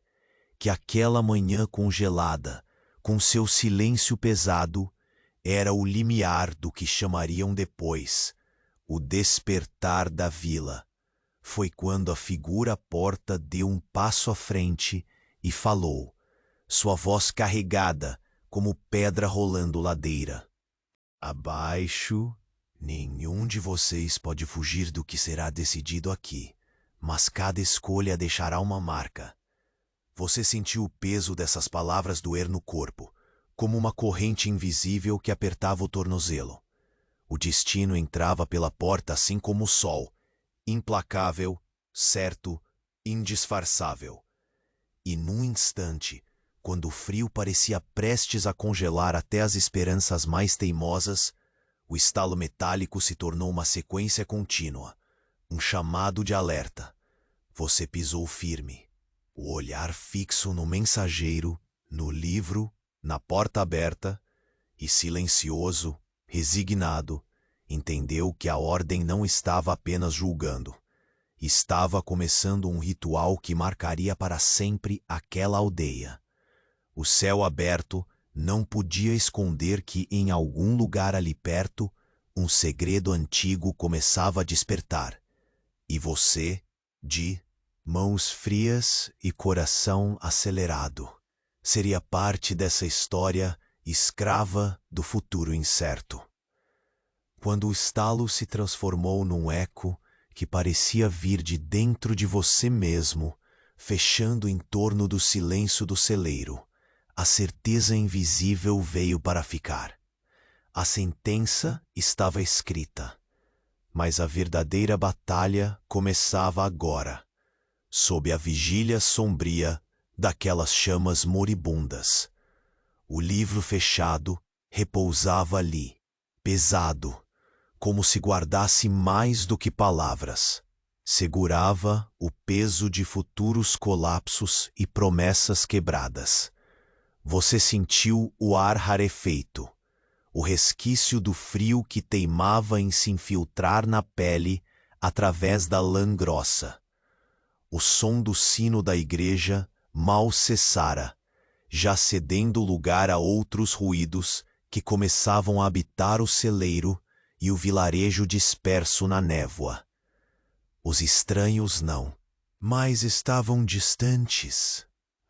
que aquela manhã congelada, com seu silêncio pesado, era o limiar do que chamariam depois o despertar da vila. Foi quando a figura à porta deu um passo à frente e falou, sua voz carregada como pedra rolando ladeira. Abaixo, nenhum de vocês pode fugir do que será decidido aqui, mas cada escolha deixará uma marca. Você sentiu o peso dessas palavras doer no corpo, como uma corrente invisível que apertava o tornozelo. O destino entrava pela porta assim como o sol, implacável, certo, indisfarçável. E num instante, quando o frio parecia prestes a congelar até as esperanças mais teimosas, o estalo metálico se tornou uma sequência contínua, um chamado de alerta. Você pisou firme, o olhar fixo no mensageiro, no livro, na porta aberta, e silencioso, resignado, entendeu que a ordem não estava apenas julgando. Estava começando um ritual que marcaria para sempre aquela aldeia. O céu aberto não podia esconder que em algum lugar ali perto, um segredo antigo começava a despertar. E você, de mãos frias e coração acelerado, seria parte dessa história escrava do futuro incerto. Quando o estalo se transformou num eco que parecia vir de dentro de você mesmo, fechando em torno do silêncio do celeiro, a certeza invisível veio para ficar. A sentença estava escrita, mas a verdadeira batalha começava agora, sob a vigília sombria daquelas chamas moribundas. O livro fechado repousava ali, pesado, como se guardasse mais do que palavras. Segurava o peso de futuros colapsos e promessas quebradas. Você sentiu o ar rarefeito, o resquício do frio que teimava em se infiltrar na pele através da lã grossa. O som do sino da igreja mal cessara, já cedendo lugar a outros ruídos que começavam a habitar o celeiro e o vilarejo disperso na névoa. Os estranhos não, mas estavam distantes.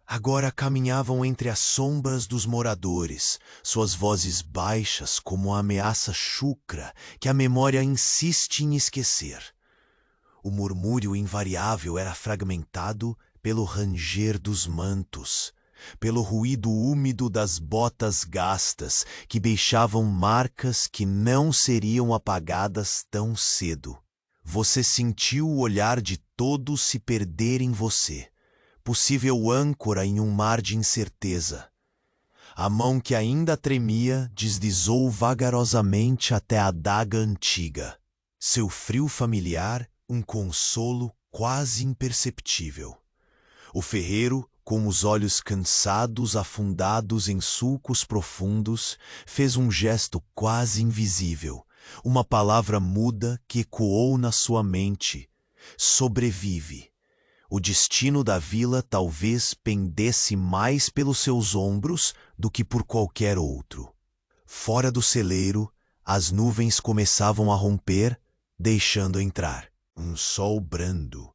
Agora caminhavam entre as sombras dos moradores, suas vozes baixas como a ameaça chucra que a memória insiste em esquecer. O murmúrio invariável era fragmentado pelo ranger dos mantos, pelo ruído úmido das botas gastas que deixavam marcas que não seriam apagadas tão cedo. Você sentiu o olhar de todos se perder em você, possível âncora em um mar de incerteza. A mão que ainda tremia deslizou vagarosamente até a adaga antiga. Seu frio familiar, um consolo quase imperceptível. O ferreiro, com os olhos cansados afundados em sulcos profundos, fez um gesto quase invisível, uma palavra muda que ecoou na sua mente. Sobrevive. O destino da vila talvez pendesse mais pelos seus ombros do que por qualquer outro. Fora do celeiro, as nuvens começavam a romper, deixando entrar um sol brando,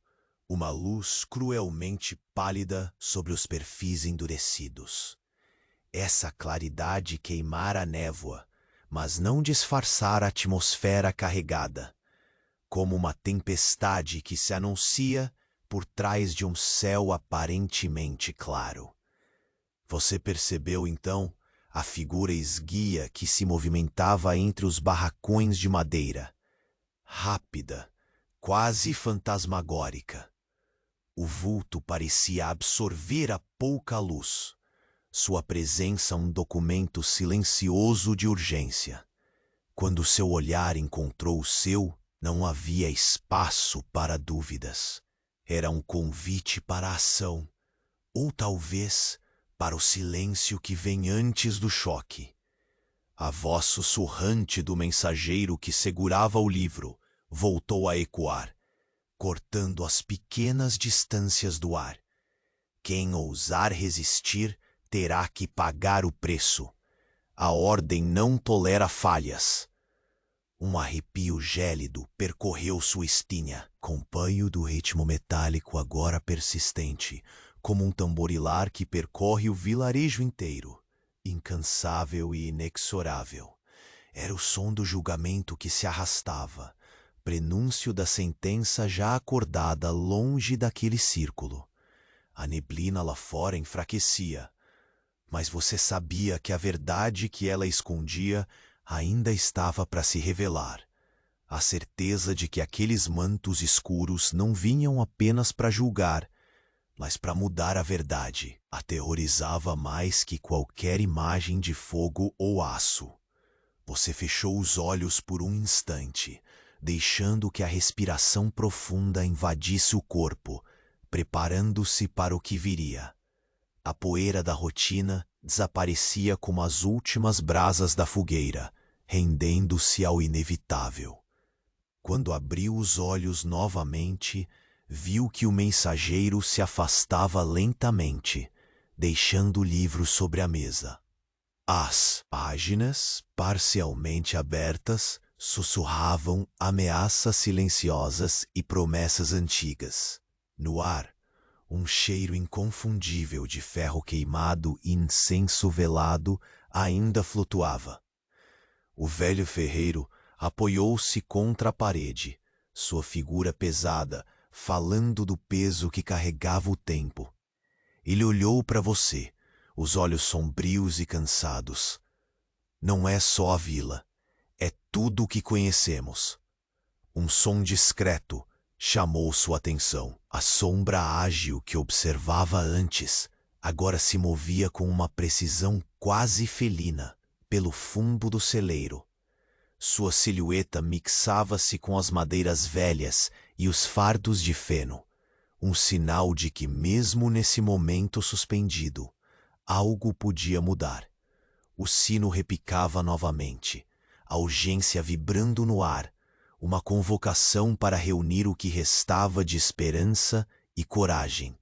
uma luz cruelmente pálida sobre os perfis endurecidos. Essa claridade queimara a névoa, mas não disfarçara a atmosfera carregada, como uma tempestade que se anuncia por trás de um céu aparentemente claro. Você percebeu, então, a figura esguia que se movimentava entre os barracões de madeira, rápida, quase fantasmagórica. O vulto parecia absorver a pouca luz, sua presença um documento silencioso de urgência. Quando seu olhar encontrou o seu, não havia espaço para dúvidas. Era um convite para a ação, ou talvez para o silêncio que vem antes do choque. A voz sussurrante do mensageiro que segurava o livro voltou a ecoar, cortando as pequenas distâncias do ar. Quem ousar resistir terá que pagar o preço. A ordem não tolera falhas. Um arrepio gélido percorreu sua espinha, acompanho do ritmo metálico agora persistente, como um tamborilar que percorre o vilarejo inteiro, incansável e inexorável. Era o som do julgamento que se arrastava, prenúncio da sentença já acordada longe daquele círculo. A neblina lá fora enfraquecia, mas você sabia que a verdade que ela escondia ainda estava para se revelar. A certeza de que aqueles mantos escuros não vinham apenas para julgar, Mas para mudar a verdade, aterrorizava mais que qualquer imagem de fogo ou aço. Você fechou os olhos por um instante, deixando que a respiração profunda invadisse o corpo, preparando-se para o que viria. A poeira da rotina desaparecia como as últimas brasas da fogueira, rendendo-se ao inevitável. Quando abriu os olhos novamente, viu que o mensageiro se afastava lentamente, deixando o livro sobre a mesa. As páginas, parcialmente abertas, sussurravam ameaças silenciosas e promessas antigas. No ar, um cheiro inconfundível de ferro queimado e incenso velado ainda flutuava. O velho ferreiro apoiou-se contra a parede, sua figura pesada, falando do peso que carregava o tempo. Ele olhou para você, os olhos sombrios e cansados. Não é só a vila, é tudo o que conhecemos. Um som discreto chamou sua atenção. A sombra ágil que observava antes agora se movia com uma precisão quase felina pelo fundo do celeiro. Sua silhueta mixava-se com as madeiras velhas e os fardos de feno, um sinal de que mesmo nesse momento suspendido, algo podia mudar. O sino repicava novamente, a urgência vibrando no ar, uma convocação para reunir o que restava de esperança e coragem.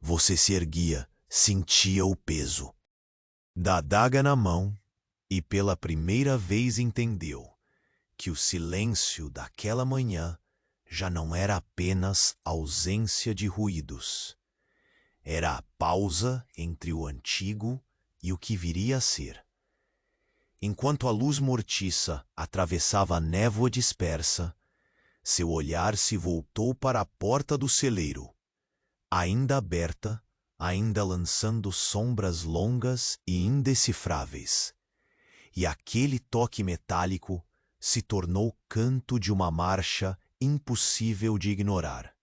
Você se erguia, sentia o peso da adaga na mão e pela primeira vez entendeu que o silêncio daquela manhã já não era apenas ausência de ruídos. Era a pausa entre o antigo e o que viria a ser. Enquanto a luz mortiça atravessava a névoa dispersa, seu olhar se voltou para a porta do celeiro, ainda aberta, ainda lançando sombras longas e indecifráveis. E aquele toque metálico se tornou canto de uma marcha impossível de ignorar.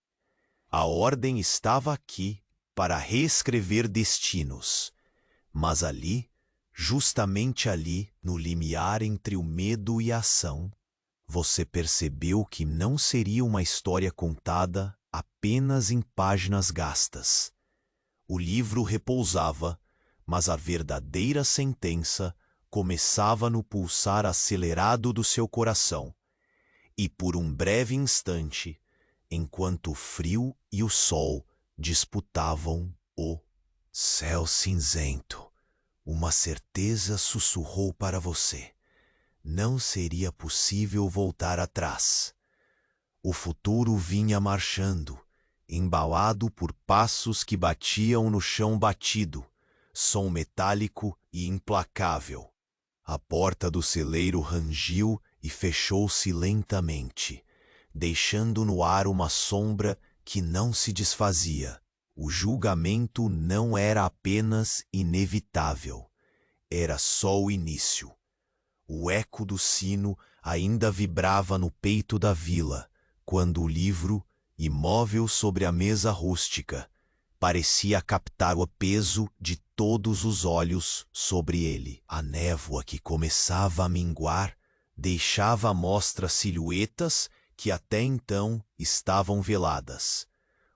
A ordem estava aqui para reescrever destinos, mas ali, justamente ali, no limiar entre o medo e a ação, você percebeu que não seria uma história contada apenas em páginas gastas. O livro repousava, mas a verdadeira sentença começava no pulsar acelerado do seu coração. E por um breve instante, enquanto o frio e o sol disputavam o céu cinzento, uma certeza sussurrou para você. Não seria possível voltar atrás. O futuro vinha marchando, embalado por passos que batiam no chão batido, som metálico e implacável. A porta do celeiro rangiu e fechou-se lentamente, deixando no ar uma sombra que não se desfazia. O julgamento não era apenas inevitável, era só o início. O eco do sino ainda vibrava no peito da vila, quando o livro, imóvel sobre a mesa rústica, parecia captar o peso de todos os olhos sobre ele. A névoa que começava a minguar deixava à mostra silhuetas que até então estavam veladas.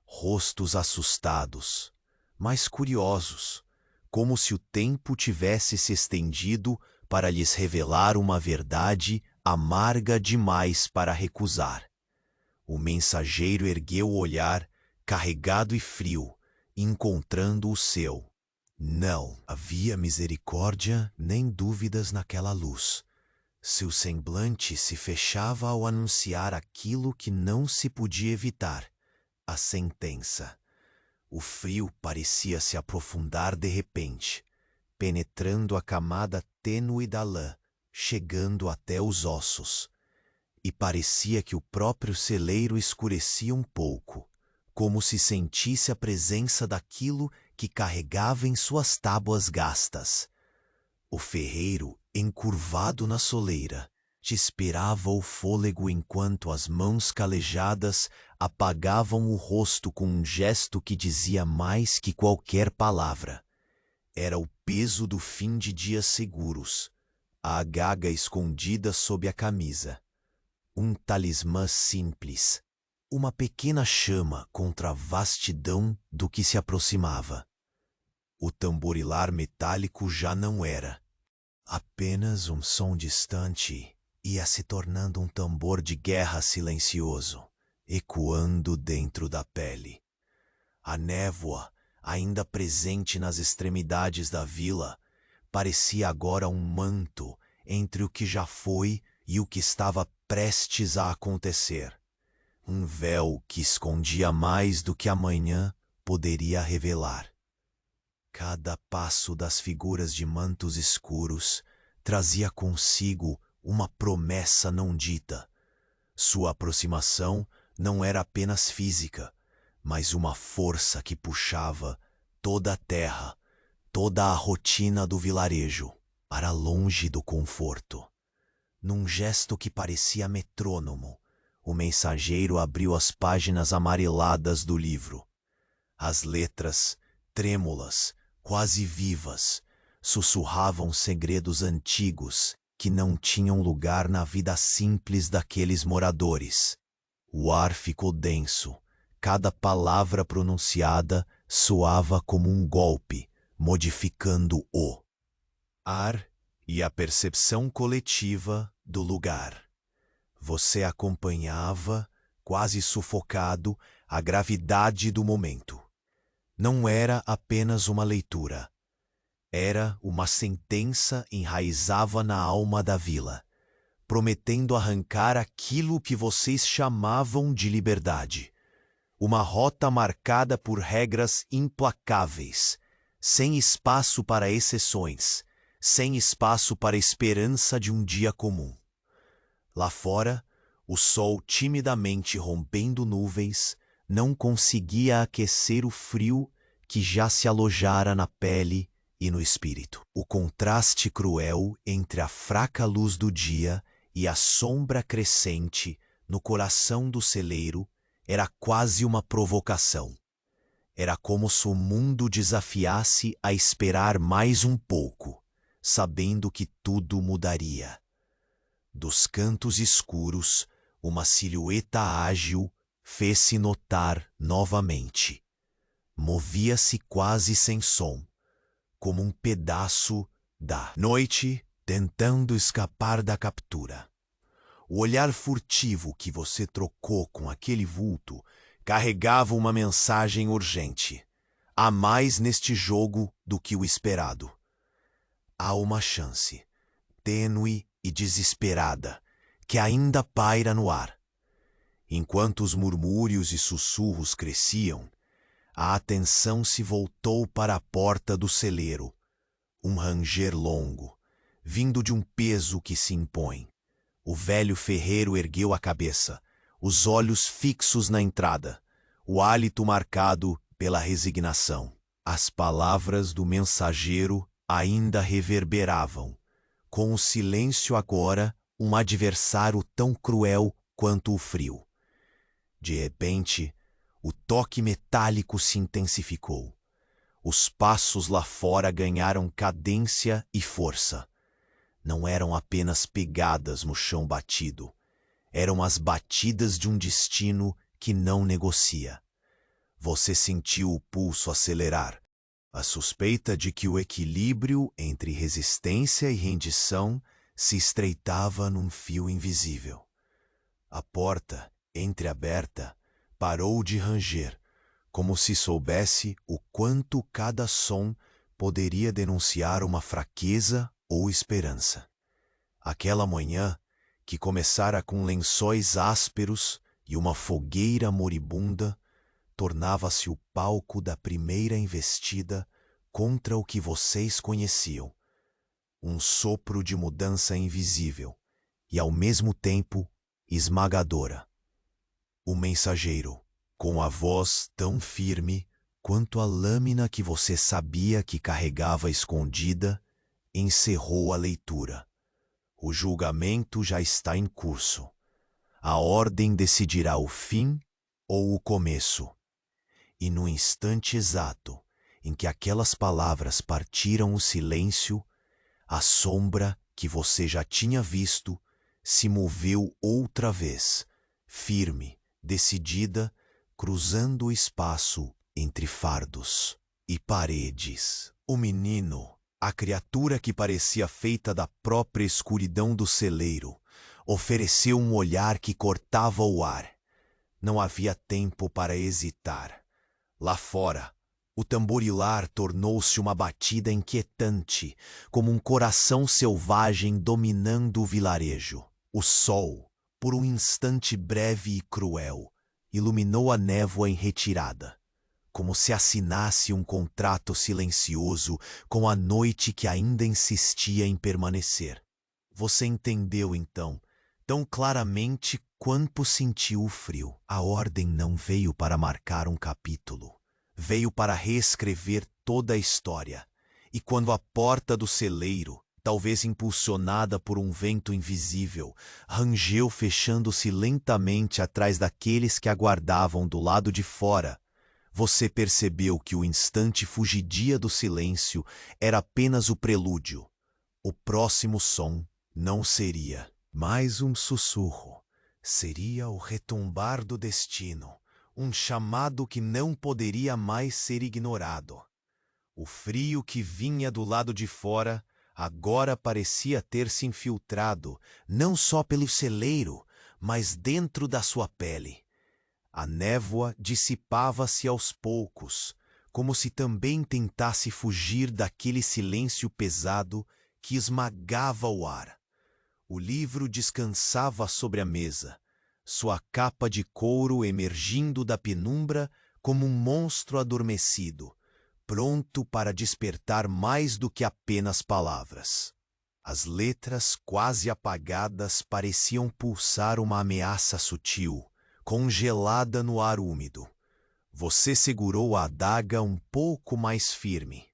Rostos assustados, mas curiosos, como se o tempo tivesse se estendido para lhes revelar uma verdade amarga demais para recusar. O mensageiro ergueu o olhar, carregado e frio, encontrando o seu. Não havia misericórdia nem dúvidas naquela luz. Seu semblante se fechava ao anunciar aquilo que não se podia evitar, a sentença. O frio parecia se aprofundar de repente, penetrando a camada tênue da lã, chegando até os ossos. E parecia que o próprio celeiro escurecia um pouco, como se sentisse a presença daquilo que carregava em suas tábuas gastas. O ferreiro, encurvado na soleira, Te esperava o fôlego enquanto as mãos calejadas apagavam o rosto com um gesto que dizia mais que qualquer palavra. Era o peso do fim de dias seguros, a gaga escondida sob a camisa. Um talismã simples, uma pequena chama contra a vastidão do que se aproximava. O tamborilar metálico já não era apenas um som distante, ia se tornando um tambor de guerra silencioso, ecoando dentro da pele. A névoa, ainda presente nas extremidades da vila, parecia agora um manto entre o que já foi e o que estava prestes a acontecer. Um véu que escondia mais do que a manhã poderia revelar. Cada passo das figuras de mantos escuros trazia consigo uma promessa não dita. Sua aproximação não era apenas física, mas uma força que puxava toda a terra, toda a rotina do vilarejo, para longe do conforto. Num gesto que parecia metrônomo, o mensageiro abriu as páginas amareladas do livro. As letras, trêmulas, quase vivas, sussurravam segredos antigos que não tinham lugar na vida simples daqueles moradores. O ar ficou denso, cada palavra pronunciada soava como um golpe, modificando o ar e a percepção coletiva do lugar. Você acompanhava, quase sufocado, a gravidade do momento. Não era apenas uma leitura. Era uma sentença enraizava na alma da vila, prometendo arrancar aquilo que vocês chamavam de liberdade. Uma rota marcada por regras implacáveis, sem espaço para exceções, sem espaço para a esperança de um dia comum. Lá fora, o sol timidamente rompendo nuvens não conseguia aquecer o frio que já se alojara na pele e no espírito. O contraste cruel entre a fraca luz do dia e a sombra crescente no coração do celeiro era quase uma provocação. Era como se o mundo desafiasse a esperar mais um pouco, sabendo que tudo mudaria. Dos cantos escuros, uma silhueta ágil fez-se notar novamente. Movia-se quase sem som, como um pedaço da noite tentando escapar da captura. O olhar furtivo que você trocou com aquele vulto carregava uma mensagem urgente. Há mais neste jogo do que o esperado. Há uma chance, tênue e desesperada, que ainda paira no ar. Enquanto os murmúrios e sussurros cresciam, a atenção se voltou para a porta do celeiro. Um ranger longo, vindo de um peso que se impõe. O velho ferreiro ergueu a cabeça, os olhos fixos na entrada, o hálito marcado pela resignação. As palavras do mensageiro ainda reverberavam, com o silêncio agora um adversário tão cruel quanto o frio. De repente, o toque metálico se intensificou. Os passos lá fora ganharam cadência e força. Não eram apenas pegadas no chão batido. Eram as batidas de um destino que não negocia. Você sentiu o pulso acelerar. A suspeita de que o equilíbrio entre resistência e rendição se estreitava num fio invisível. A porta, entreaberta, parou de ranger, como se soubesse o quanto cada som poderia denunciar uma fraqueza ou esperança. Aquela manhã, que começara com lençóis ásperos e uma fogueira moribunda, tornava-se o palco da primeira investida contra o que vocês conheciam. Um sopro de mudança invisível e, ao mesmo tempo, esmagadora. O mensageiro, com a voz tão firme quanto a lâmina que você sabia que carregava escondida, encerrou a leitura. O julgamento já está em curso. A ordem decidirá o fim ou o começo. E no instante exato em que aquelas palavras partiram o silêncio, a sombra que você já tinha visto se moveu outra vez, firme, decidida, cruzando o espaço entre fardos e paredes. O menino, a criatura que parecia feita da própria escuridão do celeiro, ofereceu um olhar que cortava o ar. Não havia tempo para hesitar. Lá fora, o tamborilar tornou-se uma batida inquietante, como um coração selvagem dominando o vilarejo. O sol, por um instante breve e cruel, iluminou a névoa em retirada, como se assinasse um contrato silencioso com a noite que ainda insistia em permanecer. Você entendeu, então, tão claramente quanto sentiu o frio. A ordem não veio para marcar um capítulo. Veio para reescrever toda a história. E quando a porta do celeiro, talvez impulsionada por um vento invisível, rangeu fechando-se lentamente atrás daqueles que aguardavam do lado de fora, você percebeu que o instante fugidia do silêncio era apenas o prelúdio. O próximo som não seria mais um sussurro. Seria o retumbar do destino, um chamado que não poderia mais ser ignorado. O frio que vinha do lado de fora agora parecia ter se infiltrado, não só pelo celeiro, mas dentro da sua pele. A névoa dissipava-se aos poucos, como se também tentasse fugir daquele silêncio pesado que esmagava o ar. O livro descansava sobre a mesa, sua capa de couro emergindo da penumbra como um monstro adormecido, pronto para despertar mais do que apenas palavras. As letras quase apagadas pareciam pulsar uma ameaça sutil, congelada no ar úmido. Você segurou a adaga um pouco mais firme.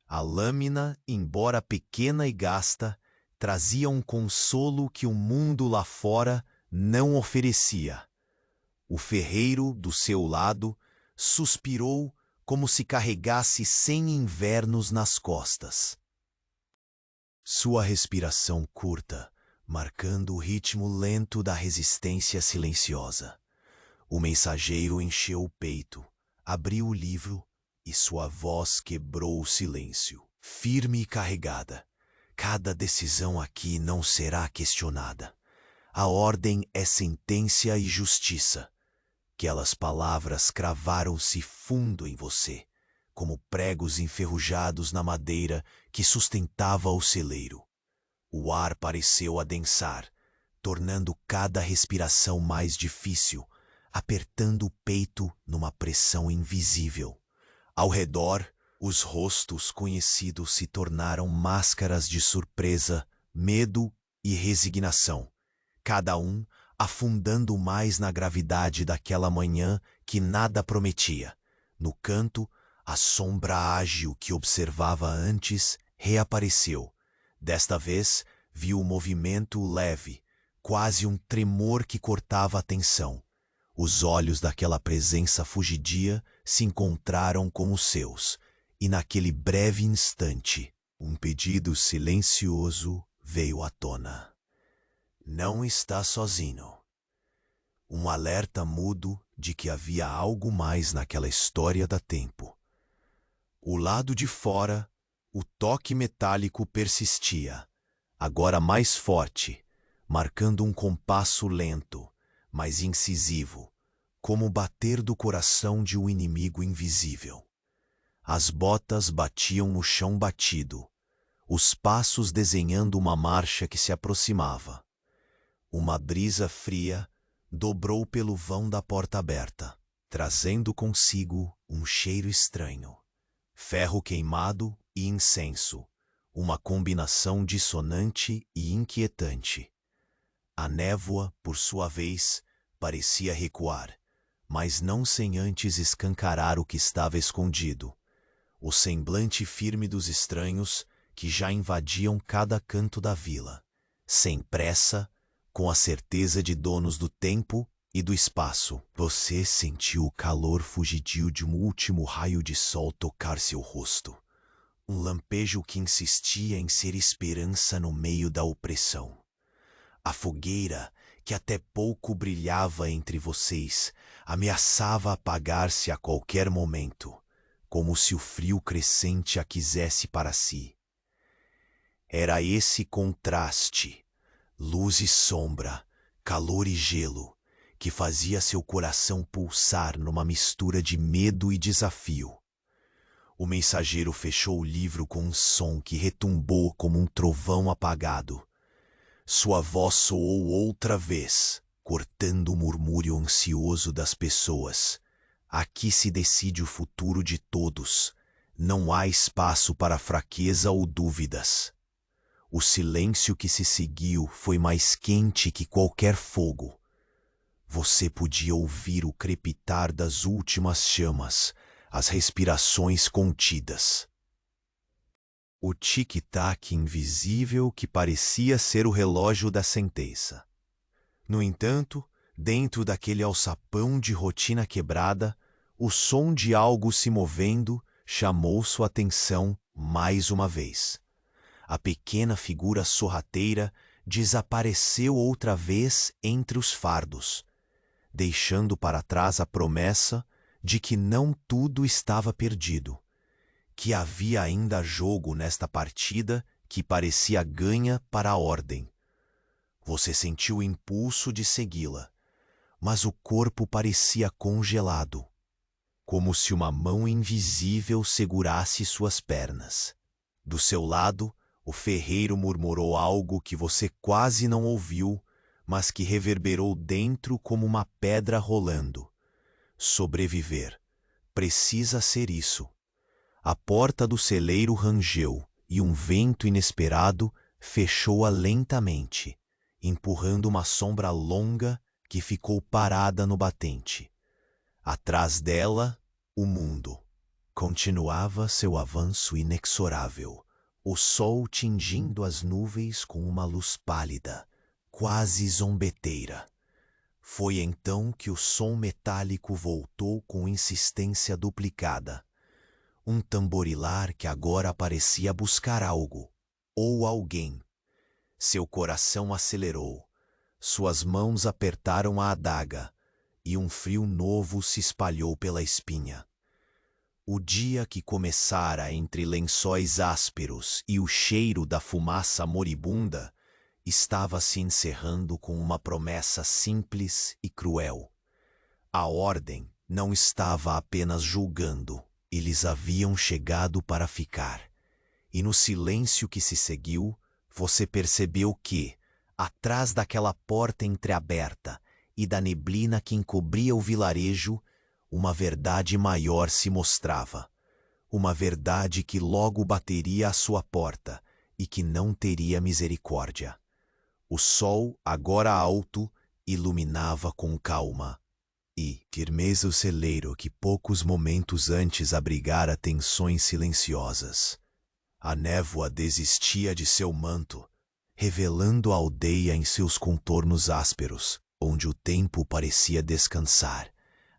A lâmina, embora pequena e gasta, trazia um consolo que o mundo lá fora não oferecia. O ferreiro, do seu lado, suspirou como se carregasse 100 invernos nas costas. Sua respiração curta, marcando o ritmo lento da resistência silenciosa. O mensageiro encheu o peito, abriu o livro e sua voz quebrou o silêncio, firme e carregada. Cada decisão aqui não será questionada. A ordem é sentença e justiça. Aquelas palavras cravaram-se fundo em você, como pregos enferrujados na madeira que sustentava o celeiro. O ar pareceu adensar, tornando cada respiração mais difícil, apertando o peito numa pressão invisível. Ao redor, os rostos conhecidos se tornaram máscaras de surpresa, medo e resignação, cada um afundando mais na gravidade daquela manhã que nada prometia. No canto, a sombra ágil que observava antes reapareceu. Desta vez, viu o movimento leve, quase um tremor que cortava a tensão. Os olhos daquela presença fugidia se encontraram com os seus, e naquele breve instante, um pedido silencioso veio à tona. Não está sozinho. Um alerta mudo de que havia algo mais naquela história da tempo. O lado de fora, o toque metálico persistia, agora mais forte, marcando um compasso lento, mas incisivo, como o bater do coração de um inimigo invisível. As botas batiam no chão batido, os passos desenhando uma marcha que se aproximava. Uma brisa fria dobrou pelo vão da porta aberta, trazendo consigo um cheiro estranho. Ferro queimado e incenso, uma combinação dissonante e inquietante. A névoa, por sua vez, parecia recuar, mas não sem antes escancarar o que estava escondido. O semblante firme dos estranhos que já invadiam cada canto da vila, sem pressa, com a certeza de donos do tempo e do espaço. Você sentiu o calor fugidio de um último raio de sol tocar seu rosto. Um lampejo que insistia em ser esperança no meio da opressão. A fogueira, que até pouco brilhava entre vocês, ameaçava apagar-se a qualquer momento, como se o frio crescente a quisesse para si. Era esse contraste, luz e sombra, calor e gelo, que fazia seu coração pulsar numa mistura de medo e desafio. O mensageiro fechou o livro com um som que retumbou como um trovão apagado. Sua voz soou outra vez, cortando o murmúrio ansioso das pessoas. Aqui se decide o futuro de todos. Não há espaço para fraqueza ou dúvidas. O silêncio que se seguiu foi mais quente que qualquer fogo. Você podia ouvir o crepitar das últimas chamas, as respirações contidas. O tic-tac invisível que parecia ser o relógio da sentença. No entanto, dentro daquele alçapão de rotina quebrada, o som de algo se movendo chamou sua atenção mais uma vez. A pequena figura sorrateira desapareceu outra vez entre os fardos, deixando para trás a promessa de que não tudo estava perdido, que havia ainda jogo nesta partida que parecia ganha para a ordem. Você sentiu o impulso de segui-la, mas o corpo parecia congelado, como se uma mão invisível segurasse suas pernas. Do seu lado, o ferreiro murmurou algo que você quase não ouviu, mas que reverberou dentro como uma pedra rolando. Sobreviver. Precisa ser isso. A porta do celeiro rangeu e um vento inesperado fechou-a lentamente, empurrando uma sombra longa que ficou parada no batente. Atrás dela, o mundo. Continuava seu avanço inexorável, o sol tingindo as nuvens com uma luz pálida, quase zombeteira. Foi então que o som metálico voltou com insistência duplicada. Um tamborilar que agora parecia buscar algo, ou alguém. Seu coração acelerou, suas mãos apertaram a adaga, e um frio novo se espalhou pela espinha. O dia que começara entre lençóis ásperos e o cheiro da fumaça moribunda estava se encerrando com uma promessa simples e cruel. A ordem não estava apenas julgando, eles haviam chegado para ficar. E no silêncio que se seguiu, você percebeu que, atrás daquela porta entreaberta e da neblina que encobria o vilarejo, uma verdade maior se mostrava. Uma verdade que logo bateria à sua porta e que não teria misericórdia. O sol, agora alto, iluminava com calma e firmeza o celeiro que poucos momentos antes abrigara tensões silenciosas. A névoa desistia de seu manto, revelando a aldeia em seus contornos ásperos, onde o tempo parecia descansar,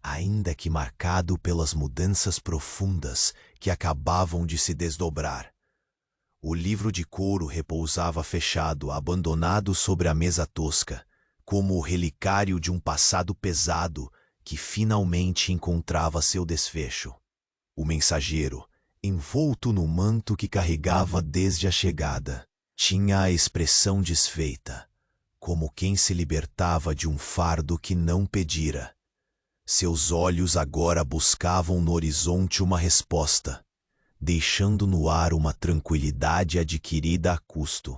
ainda que marcado pelas mudanças profundas que acabavam de se desdobrar. O livro de couro repousava fechado, abandonado sobre a mesa tosca, como o relicário de um passado pesado que finalmente encontrava seu desfecho. O mensageiro, envolto no manto que carregava desde a chegada, tinha a expressão desfeita, como quem se libertava de um fardo que não pedira. Seus olhos agora buscavam no horizonte uma resposta, deixando no ar uma tranquilidade adquirida a custo.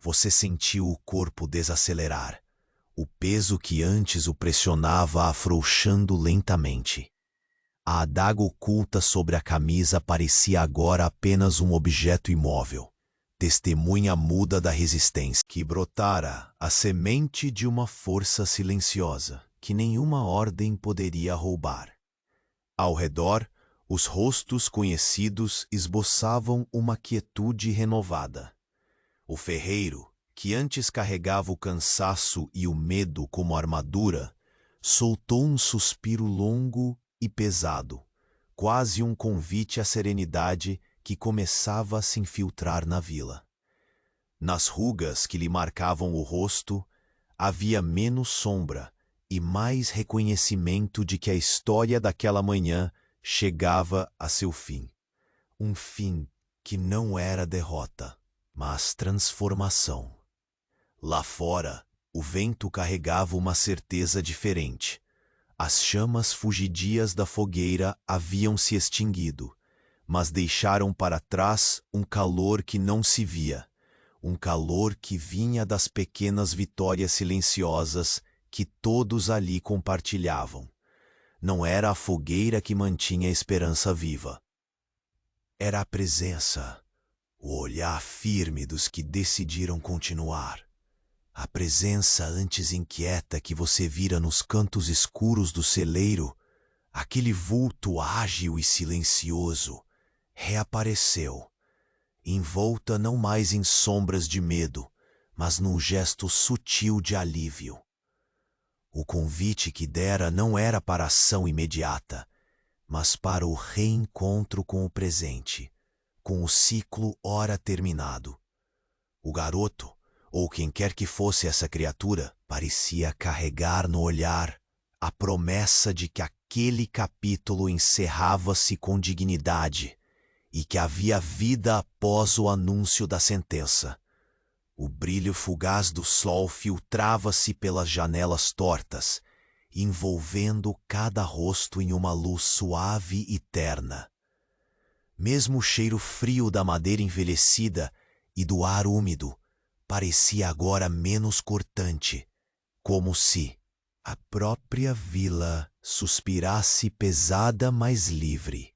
Você sentiu o corpo desacelerar, o peso que antes o pressionava afrouxando lentamente. A adaga oculta sobre a camisa parecia agora apenas um objeto imóvel, testemunha muda da resistência que brotara a semente de uma força silenciosa que nenhuma ordem poderia roubar. Ao redor, os rostos conhecidos esboçavam uma quietude renovada. O ferreiro, que antes carregava o cansaço e o medo como armadura, soltou um suspiro longo e pesado, quase um convite à serenidade que começava a se infiltrar na vila. Nas rugas que lhe marcavam o rosto, havia menos sombra e mais reconhecimento de que a história daquela manhã chegava a seu fim. Um fim que não era derrota, mas transformação. Lá fora, o vento carregava uma certeza diferente. As chamas fugidias da fogueira haviam se extinguido, mas deixaram para trás um calor que não se via, um calor que vinha das pequenas vitórias silenciosas que todos ali compartilhavam. Não era a fogueira que mantinha a esperança viva. Era a presença, o olhar firme dos que decidiram continuar. A presença antes inquieta que você vira nos cantos escuros do celeiro, aquele vulto ágil e silencioso, reapareceu, envolta não mais em sombras de medo, mas num gesto sutil de alívio. O convite que dera não era para ação imediata, mas para o reencontro com o presente, com o ciclo ora terminado. O garoto, ou quem quer que fosse essa criatura, parecia carregar no olhar a promessa de que aquele capítulo encerrava-se com dignidade e que havia vida após o anúncio da sentença. O brilho fugaz do sol filtrava-se pelas janelas tortas, envolvendo cada rosto em uma luz suave e terna. Mesmo o cheiro frio da madeira envelhecida e do ar úmido parecia agora menos cortante, como se a própria vila suspirasse pesada, mas livre.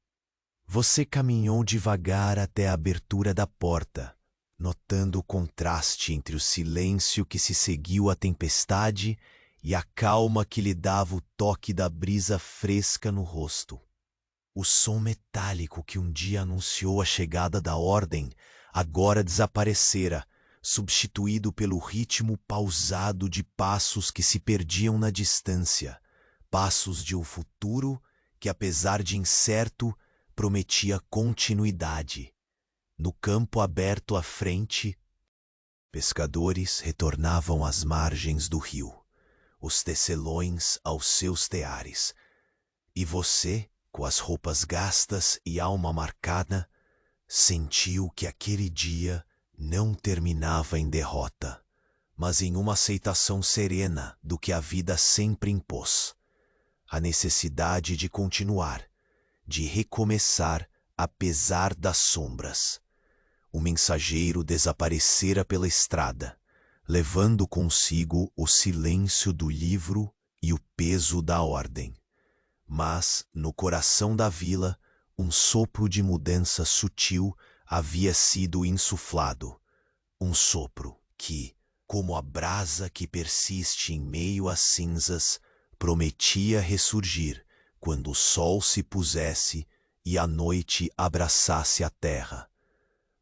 Você caminhou devagar até a abertura da porta, notando o contraste entre o silêncio que se seguiu à tempestade e a calma que lhe dava o toque da brisa fresca no rosto. O som metálico que um dia anunciou a chegada da ordem agora desaparecera, substituído pelo ritmo pausado de passos que se perdiam na distância, passos de um futuro que, apesar de incerto, prometia continuidade. No campo aberto à frente, pescadores retornavam às margens do rio, os tecelões aos seus teares, e você, com as roupas gastas e alma marcada, sentiu que aquele dia não terminava em derrota, mas em uma aceitação serena do que a vida sempre impôs. A necessidade de continuar, de recomeçar apesar das sombras. O mensageiro desaparecera pela estrada, levando consigo o silêncio do livro e o peso da ordem. Mas, no coração da vila, um sopro de mudança sutil havia sido insuflado. Um sopro que, como a brasa que persiste em meio às cinzas, prometia ressurgir quando o sol se pusesse e a noite abraçasse a terra.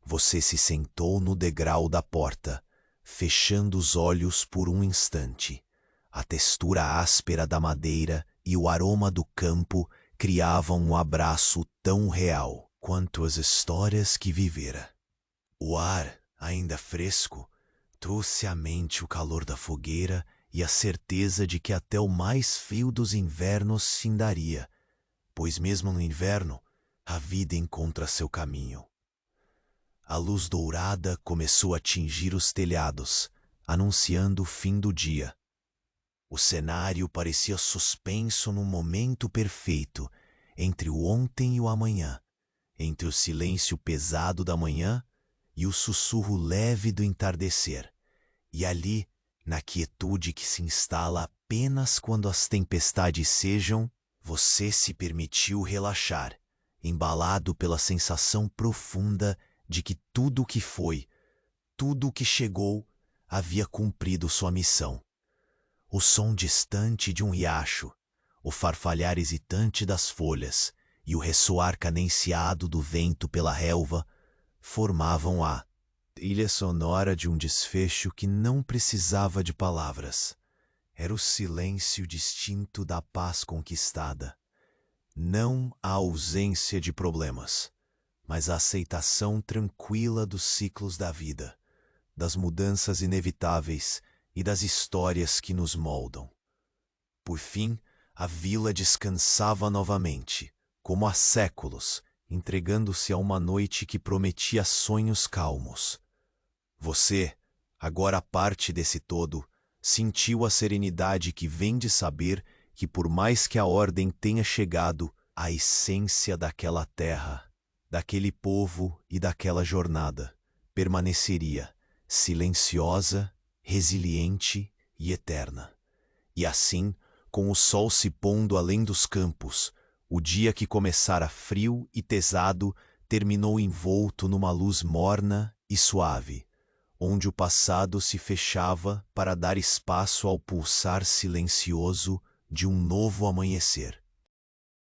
Você se sentou no degrau da porta, fechando os olhos por um instante. A textura áspera da madeira e o aroma do campo criavam um abraço tão real quanto as histórias que vivera. O ar, ainda fresco, trouxe à mente o calor da fogueira e a certeza de que até o mais frio dos invernos se findaria, pois mesmo no inverno a vida encontra seu caminho. A luz dourada começou a tingir os telhados, anunciando o fim do dia. O cenário parecia suspenso num momento perfeito, entre o ontem e o amanhã, entre o silêncio pesado da manhã e o sussurro leve do entardecer. E ali, na quietude que se instala apenas quando as tempestades cejam, você se permitiu relaxar, embalado pela sensação profunda de que tudo o que foi, tudo o que chegou, havia cumprido sua missão. O som distante de um riacho, o farfalhar hesitante das folhas e o ressoar cadenciado do vento pela relva formavam a trilha sonora de um desfecho que não precisava de palavras. Era o silêncio distinto da paz conquistada. Não a ausência de problemas, mas a aceitação tranquila dos ciclos da vida, das mudanças inevitáveis e das histórias que nos moldam. Por fim, a vila descansava novamente, como há séculos, entregando-se a uma noite que prometia sonhos calmos. Você, agora parte desse todo, sentiu a serenidade que vem de saber que, por mais que a ordem tenha chegado, a essência daquela terra, daquele povo e daquela jornada permaneceria silenciosa, resiliente e eterna. E assim, com o sol se pondo além dos campos, o dia que começara frio e pesado terminou envolto numa luz morna e suave, onde o passado se fechava para dar espaço ao pulsar silencioso de um novo amanhecer.